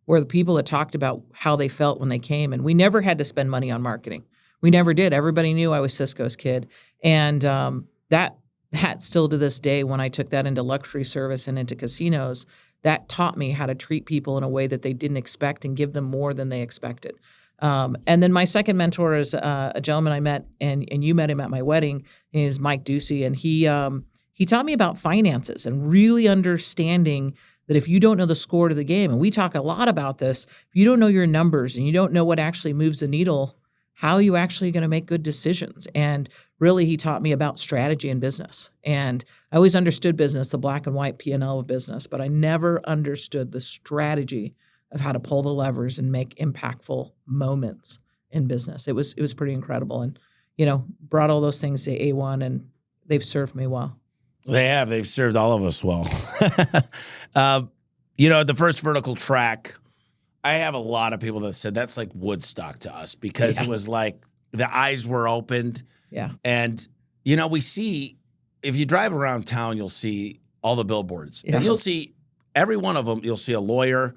were the people that talked about how they felt when they came. And we never had to spend money on marketing. We never did. Everybody knew I was Cisco's kid. And that still to this day, when I took that into luxury service and into casinos, that taught me how to treat people in a way that they didn't expect and give them more than they expected. And then my second mentor is a gentleman I met, and you met him at my wedding, is Mike Ducey. And he taught me about finances and really understanding that if you don't know the score to the game, and we talk a lot about this, if you don't know your numbers and you don't know what actually moves the needle, how are you actually going to make good decisions? And really, he taught me about strategy in business. And I always understood business, the black and white P&L of business, but I never understood the strategy of how to pull the levers and make impactful moments in business. It was pretty incredible. And, brought all those things to A1, and they've served me well. They have. They've served all of us well. The first vertical track, I have a lot of people that said that's like Woodstock to us because it was like the eyes were opened. Yeah. And, we see, if you drive around town, you'll see all the billboards. Yeah. And you'll see every one of them. You'll see a lawyer,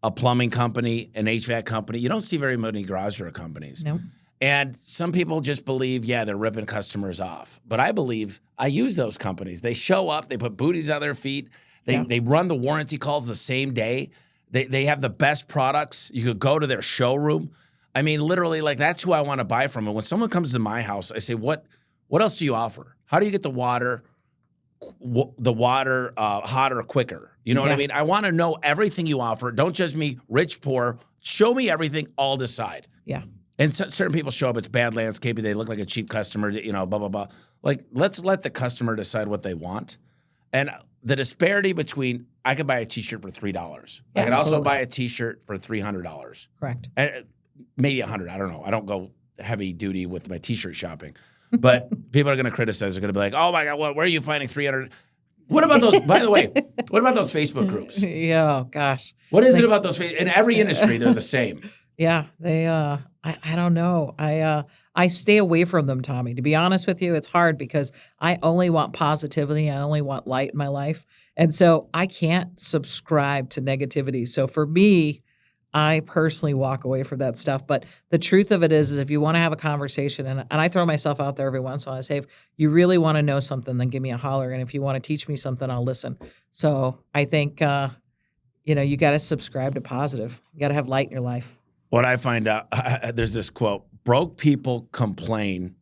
a plumbing company, an HVAC company. You don't see very many garage door companies. No. And some people just believe, they're ripping customers off. But I believe I use those companies. They show up. They put booties on their feet. They run the warranty calls the same day. They have the best products. You could go to their showroom. I mean, literally, like, that's who I want to buy from. And when someone comes to my house, I say, what else do you offer? How do you get the water hotter, quicker? You know what I mean? I want to know everything you offer. Don't judge me, rich, poor. Show me everything. I'll decide. Yeah. And certain people show up, it's bad landscaping, they look like a cheap customer, blah, blah, blah. Like, let's let the customer decide what they want. And the disparity between, I could buy a T-shirt for $3. I could also buy a T-shirt for $300. Correct. And maybe $100, I don't know. I don't go heavy duty with my T-shirt shopping. But people are going to criticize, they're going to be like, oh my God, where are you finding $300? What about those, by the way, what about those Facebook groups? Yeah, gosh. What is it about those? In every industry, they're the same. Yeah, they, I don't know. I stay away from them, Tommy. To be honest with you, it's hard because I only want positivity. I only want light in my life. And so I can't subscribe to negativity. So for me, I personally walk away from that stuff. But the truth of it is if you want to have a conversation, and I throw myself out there every once in a while, I say, if you really want to know something, then give me a holler. And if you want to teach me something, I'll listen. So I think, you got to subscribe to positive. You got to have light in your life. What I find out, there's this quote, broke people complain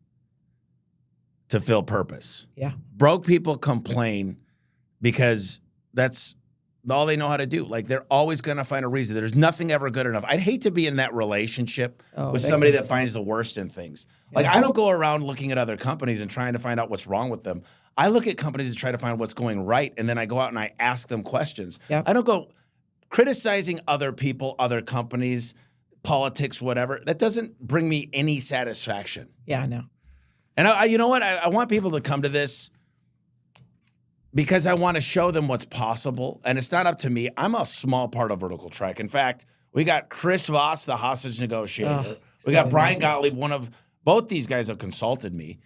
to fill purpose. Yeah. Broke people complain because that's all they know how to do. Like, they're always going to find a reason. There's nothing ever good enough. I'd hate to be in that relationship with somebody that finds the worst in things. Yeah. Like, I don't go around looking at other companies and trying to find out what's wrong with them. I look at companies and try to find what's going right, and then I go out and I ask them questions. Yep. I don't go criticizing other people, other companies, politics, whatever. That doesn't bring me any satisfaction. Yeah, I know. And you know what? I want people to come to this because I want to show them what's possible. And it's not up to me. I'm a small part of Vertical Track. In fact, we got Chris Voss, the hostage negotiator. We got Brian Gottlieb, both these guys have consulted me.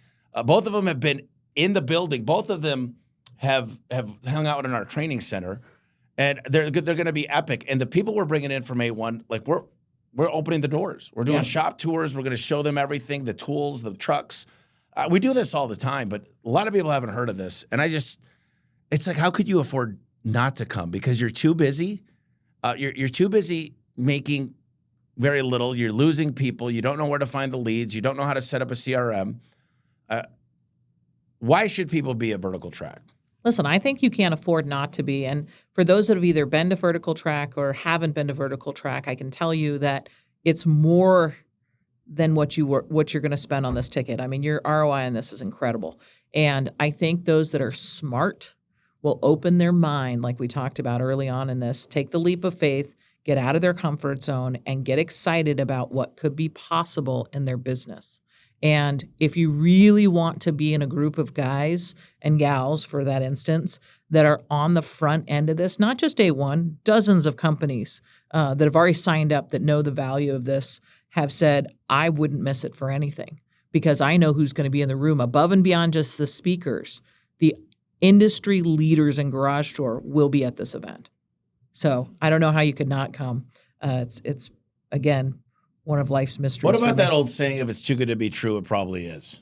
Both of them have been in the building. Both of them have hung out in our training center. And they're going to be epic. And the people we're bringing in from A1, like we're opening the doors. We're doing shop tours. We're going to show them everything, the tools, the trucks. We do this all the time, but a lot of people haven't heard of this. And it's like, how could you afford not to come? Because you're too busy. You're too busy making very little. You're losing people. You don't know where to find the leads. You don't know how to set up a CRM. Why should people be at Vertical Track? Listen, I think you can't afford not to be. And for those that have either been to Vertical Track or haven't been to Vertical Track, I can tell you that it's more than what you're going to spend on this ticket. I mean, your ROI on this is incredible. And I think those that are smart will open their mind, like we talked about early on in this, take the leap of faith, get out of their comfort zone, and get excited about what could be possible in their business. And if you really want to be in a group of guys and gals, for that instance, that are on the front end of this, not just A1, dozens of companies that have already signed up that know the value of this have said, I wouldn't miss it for anything because I know who's going to be in the room above and beyond just the speakers. The industry leaders in garage door will be at this event. So I don't know how you could not come. It's again, one of life's mysteries. What about that old saying, if it's too good to be true, it probably is?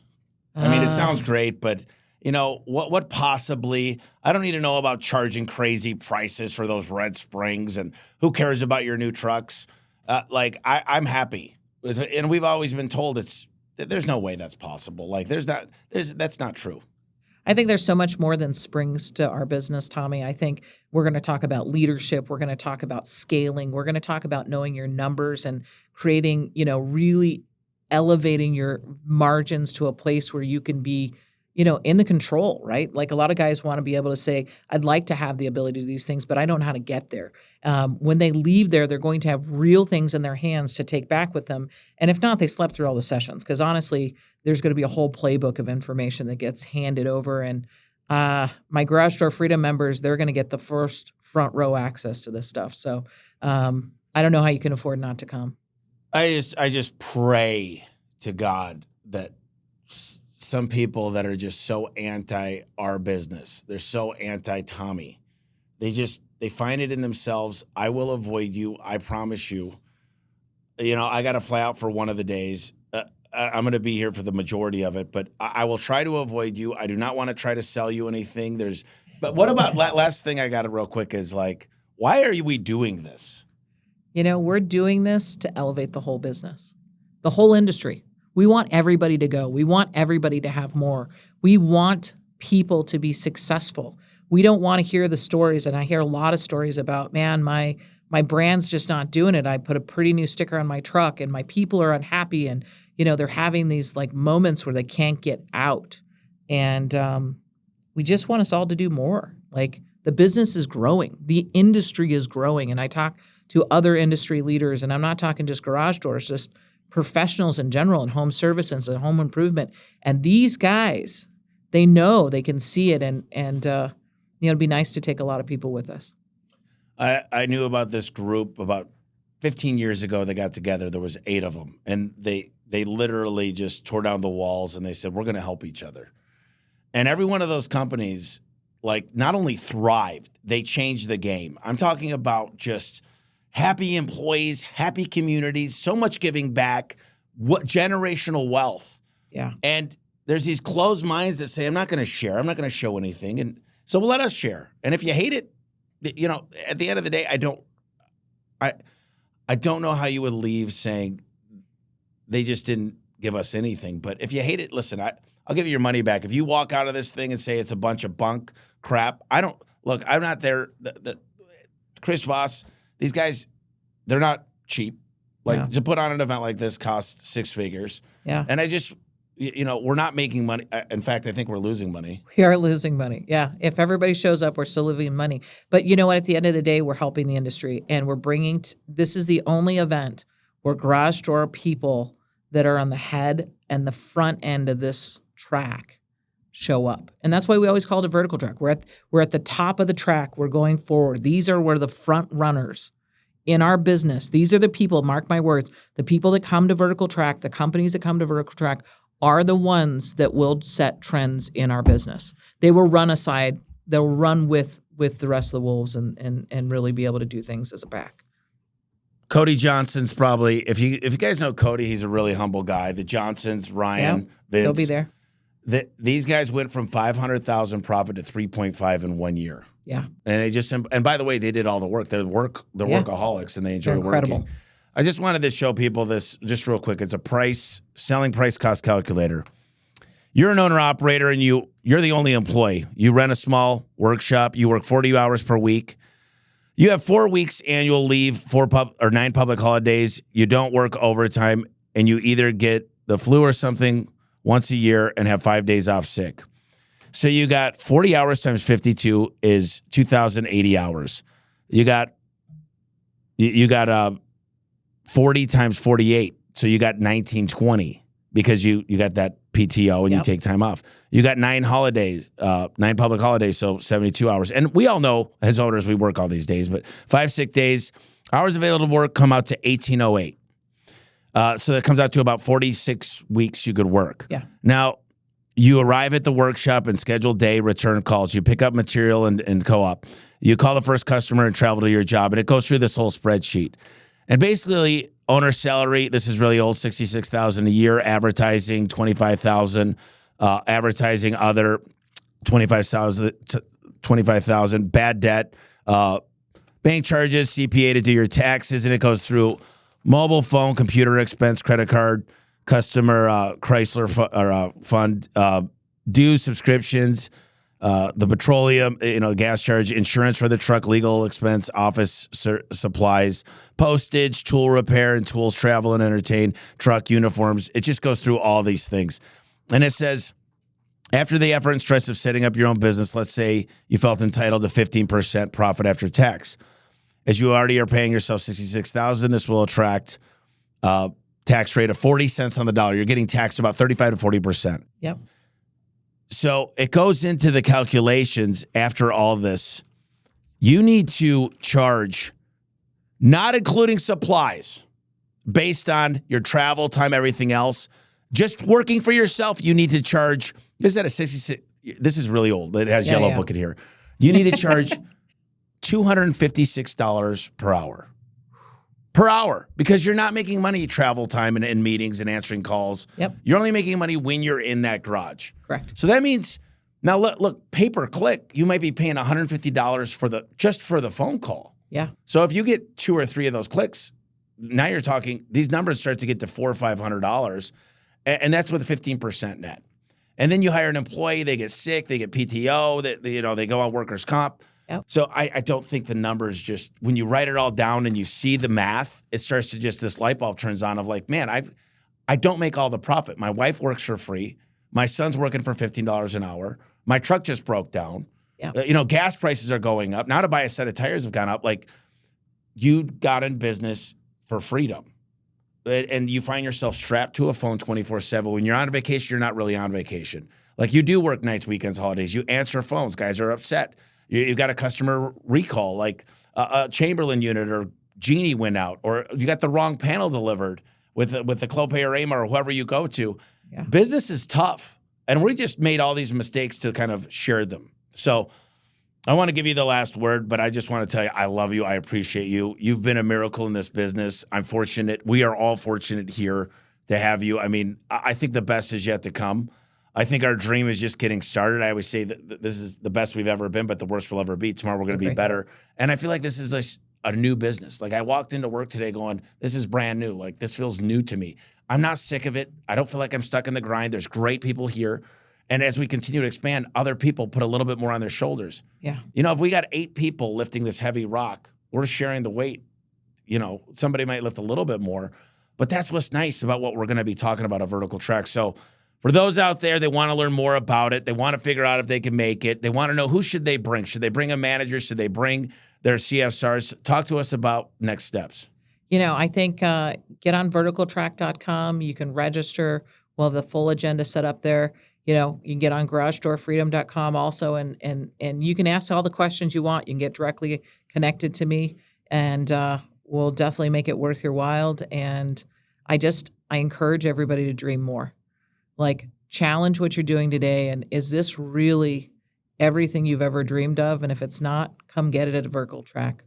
I mean, it sounds great, but what possibly, I don't need to know about charging crazy prices for those Red Springs, and who cares about your new trucks? I'm happy. And we've always been told there's no way that's possible. Like that's not true. I think there's so much more than springs to our business, Tommy. I think we're going to talk about leadership. We're going to talk about scaling. We're going to talk about knowing your numbers and creating, really elevating your margins to a place where you can be, in the control, right? Like a lot of guys want to be able to say, I'd like to have the ability to do these things, but I don't know how to get there. When they leave there, they're going to have real things in their hands to take back with them. And if not, they slept through all the sessions. Because honestly, there's going to be a whole playbook of information that gets handed over. And my Garage Door Freedom members, they're going to get the first front row access to this stuff. So I don't know how you can afford not to come. I just pray to God that some people that are just so anti our business, they're so anti Tommy, they find it in themselves. I will avoid you. I promise you. I got to fly out for one of the days. I'm going to be here for the majority of it, but I will try to avoid you. I do not want to try to sell you anything. But what about last thing I got it real quick is why are we doing this? We're doing this to elevate the whole business, the whole industry. We want everybody to go. We want everybody to have more. We want people to be successful. We don't want to hear the stories, and I hear a lot of stories about, man, my brand's just not doing it. I put a pretty new sticker on my truck, and my people are unhappy, and they're having these moments where they can't get out. And we just want us all to do more. The business is growing. The industry is growing. And I talk to other industry leaders, and I'm not talking just garage doors, just professionals in general in home services and home improvement. And these guys, they know, they can see it. And it'd be nice to take a lot of people with us. I knew about this group about 15 years ago. They got together. There was 8 of them. And they literally just tore down the walls and they said, we're going to help each other. And every one of those companies, not only thrived, they changed the game. I'm talking about just happy employees, happy communities, so much giving back, what generational wealth. Yeah. And there's these closed minds that say, I'm not going to share. I'm not going to show anything. And so let us share. And if you hate it, at the end of the day, I don't know how you would leave saying they just didn't give us anything. But if you hate it, listen, I'll give you your money back. If you walk out of this thing and say it's a bunch of bunk crap, I'm not there. Chris Voss, these guys, they're not cheap. To put on an event like this costs 6 figures. Yeah. And I just, we're not making money. In fact, I think we're losing money. We are losing money. Yeah. If everybody shows up, we're still losing money. But you know what? At the end of the day, we're helping the industry. And we're bringing, this is the only event where garage door people that are on the head and the front end of this track show up. And that's why we always call it a vertical track. We're at the top of the track. We're going forward. These are where the front runners in our business. These are the people, mark my words, the people that come to vertical track, the companies that come to vertical track are the ones that will set trends in our business. They will run aside. They'll run with the rest of the wolves and really be able to do things as a pack. Cody Johnson's probably, if you guys know Cody, he's a really humble guy. The Johnsons, Ryan, Vince. He'll be there. These guys went from 500,000 profit to 3.5 in 1 year. Yeah. And they just, and by the way, they did all the work. They're workaholics and they enjoy working. I just wanted to show people this just real quick. It's a selling price cost calculator. You're an owner operator and you're the only employee. You rent a small workshop. You work 40 hours per week. You have 4 weeks annual leave, 9 public holidays. You don't work overtime, and you either get the flu or something once a year and have 5 days off sick. So you got 40 hours times 52 is 2,080 hours. You got 40 times 48, so you got 1920 because you got that PTO and you take time off. You got 9 holidays, 9 public holidays, so 72 hours. And we all know as owners we work all these days, but 5 sick days, hours available to work come out to 1,808. So that comes out to about 46 weeks you could work. Yeah. Now, you arrive at the workshop and schedule day return calls. You pick up material and co-op. You call the first customer and travel to your job, and it goes through this whole spreadsheet. And basically, owner salary, this is really old, $66,000 a year, advertising, $25,000, advertising other, $25,000, bad debt, bank charges, CPA to do your taxes, and it goes through mobile phone, computer expense, credit card, customer Chrysler fund, dues, subscriptions, the petroleum, gas charge, insurance for the truck, legal expense, office supplies, postage, tool repair and tools, travel and entertain, truck uniforms. It just goes through all these things. And it says, after the effort and stress of setting up your own business, let's say you felt entitled to 15% profit after tax. As you already are paying yourself $66,000, this will attract tax rate of 40 cents on the dollar. You're getting taxed about 35 to 40%. Yep. So it goes into the calculations after all this. You need to charge, not including supplies, based on your travel time, everything else. Just working for yourself, you need to charge. This is at a 66. This is really old. It has yellow book in here. You need to charge $256 per hour. Per hour, because you're not making money travel time and meetings and answering calls. Yep. You're only making money when you're in that garage. Correct. So that means, now look, pay per click, you might be paying $150 just for the phone call. Yeah. So if you get 2 or 3 of those clicks, now you're talking, these numbers start to get to $400 or $500, and that's with a 15% net. And then you hire an employee, they get sick, they get PTO, they go on workers' comp. Yep. So I don't think the numbers just, when you write it all down and you see the math, it starts to just, this light bulb turns on of like, man, I don't make all the profit. My wife works for free. My son's working for $15 an hour. My truck just broke down. Yeah. Gas prices are going up. Now to buy a set of tires have gone up. Like, you got in business for freedom. And you find yourself strapped to a phone 24/7. When you're on vacation, you're not really on vacation. Like, you do work nights, weekends, holidays. You answer phones. Guys are upset. You've got a customer recall, like a Chamberlain unit or Genie went out, or you got the wrong panel delivered with the Clopay or AMA or whoever you go to. Yeah. Business is tough. And we just made all these mistakes to kind of share them. So I want to give you the last word, but I just want to tell you, I love you. I appreciate you. You've been a miracle in this business. I'm fortunate. We are all fortunate here to have you. I mean, I think the best is yet to come. I think our dream is just getting started. I always say that this is the best we've ever been, but the worst we'll ever be. Tomorrow we're going to be better. And I feel like this is a new business. Like, I walked into work today going, this is brand new. Like, this feels new to me. I'm not sick of it. I don't feel like I'm stuck in the grind. There's great people here. And as we continue to expand, other people put a little bit more on their shoulders. Yeah. If we got 8 people lifting this heavy rock, we're sharing the weight. Somebody might lift a little bit more, but that's what's nice about what we're going to be talking about, a vertical track. So for those out there, they want to learn more about it. They want to figure out if they can make it. They want to know, who should they bring? Should they bring a manager? Should they bring their CSRs? Talk to us about next steps. I think get on verticaltrack.com. You can register. We'll have the full agenda set up there. You can get on garagedoorfreedom.com also, and you can ask all the questions you want. You can get directly connected to me, and we'll definitely make it worth your while. And I encourage everybody to dream more. Like, challenge what you're doing today, and is this really everything you've ever dreamed of? And if it's not, come get it at a Vertical Track.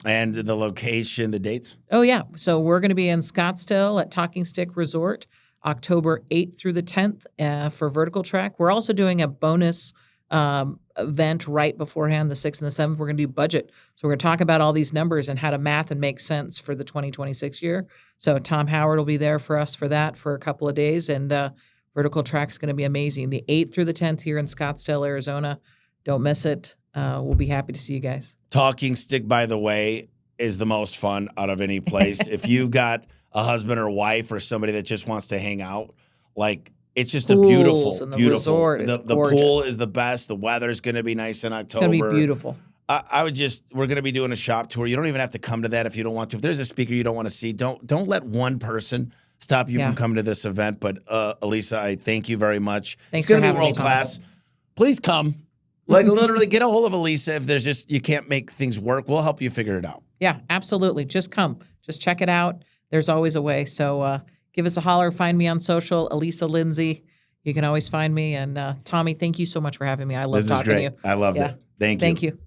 And the location, the dates? Oh, yeah. So we're going to be in Scottsdale at Talking Stick Resort, October 8th through the 10th for Vertical Track. We're also doing a bonus event right beforehand, the 6th and the 7th. We're going to do budget. So we're going to talk about all these numbers and how to math and make sense for the 2026 year. So Tom Howard will be there for us for that for a couple of days. And Vertical Track is going to be amazing. The 8th through the 10th here in Scottsdale, Arizona. Don't miss it. We'll be happy to see you guys. Talking Stick, by the way, is the most fun out of any place. If you've got a husband or wife or somebody that just wants to hang out, like, it's just a beautiful, and the beautiful. Resort is the gorgeous. pool is the best. The weather's going to be nice in October. It's going to be beautiful. We're going to be doing a shop tour. You don't even have to come to that if you don't want to. If there's a speaker you don't want to see, don't let one person stop you from coming to this event. But Alisa, I thank you very much. Thanks it's going for to be having me, world class. Please come. Like, literally get a hold of Alisa if there's you can't make things work. We'll help you figure it out. Yeah, absolutely. Just come. Just check it out. There's always a way. So give us a holler. Find me on social, Alisa Lindsay. You can always find me. And Tommy, thank you so much for having me. I love talking to you. I loved it. Thank you. Thank you.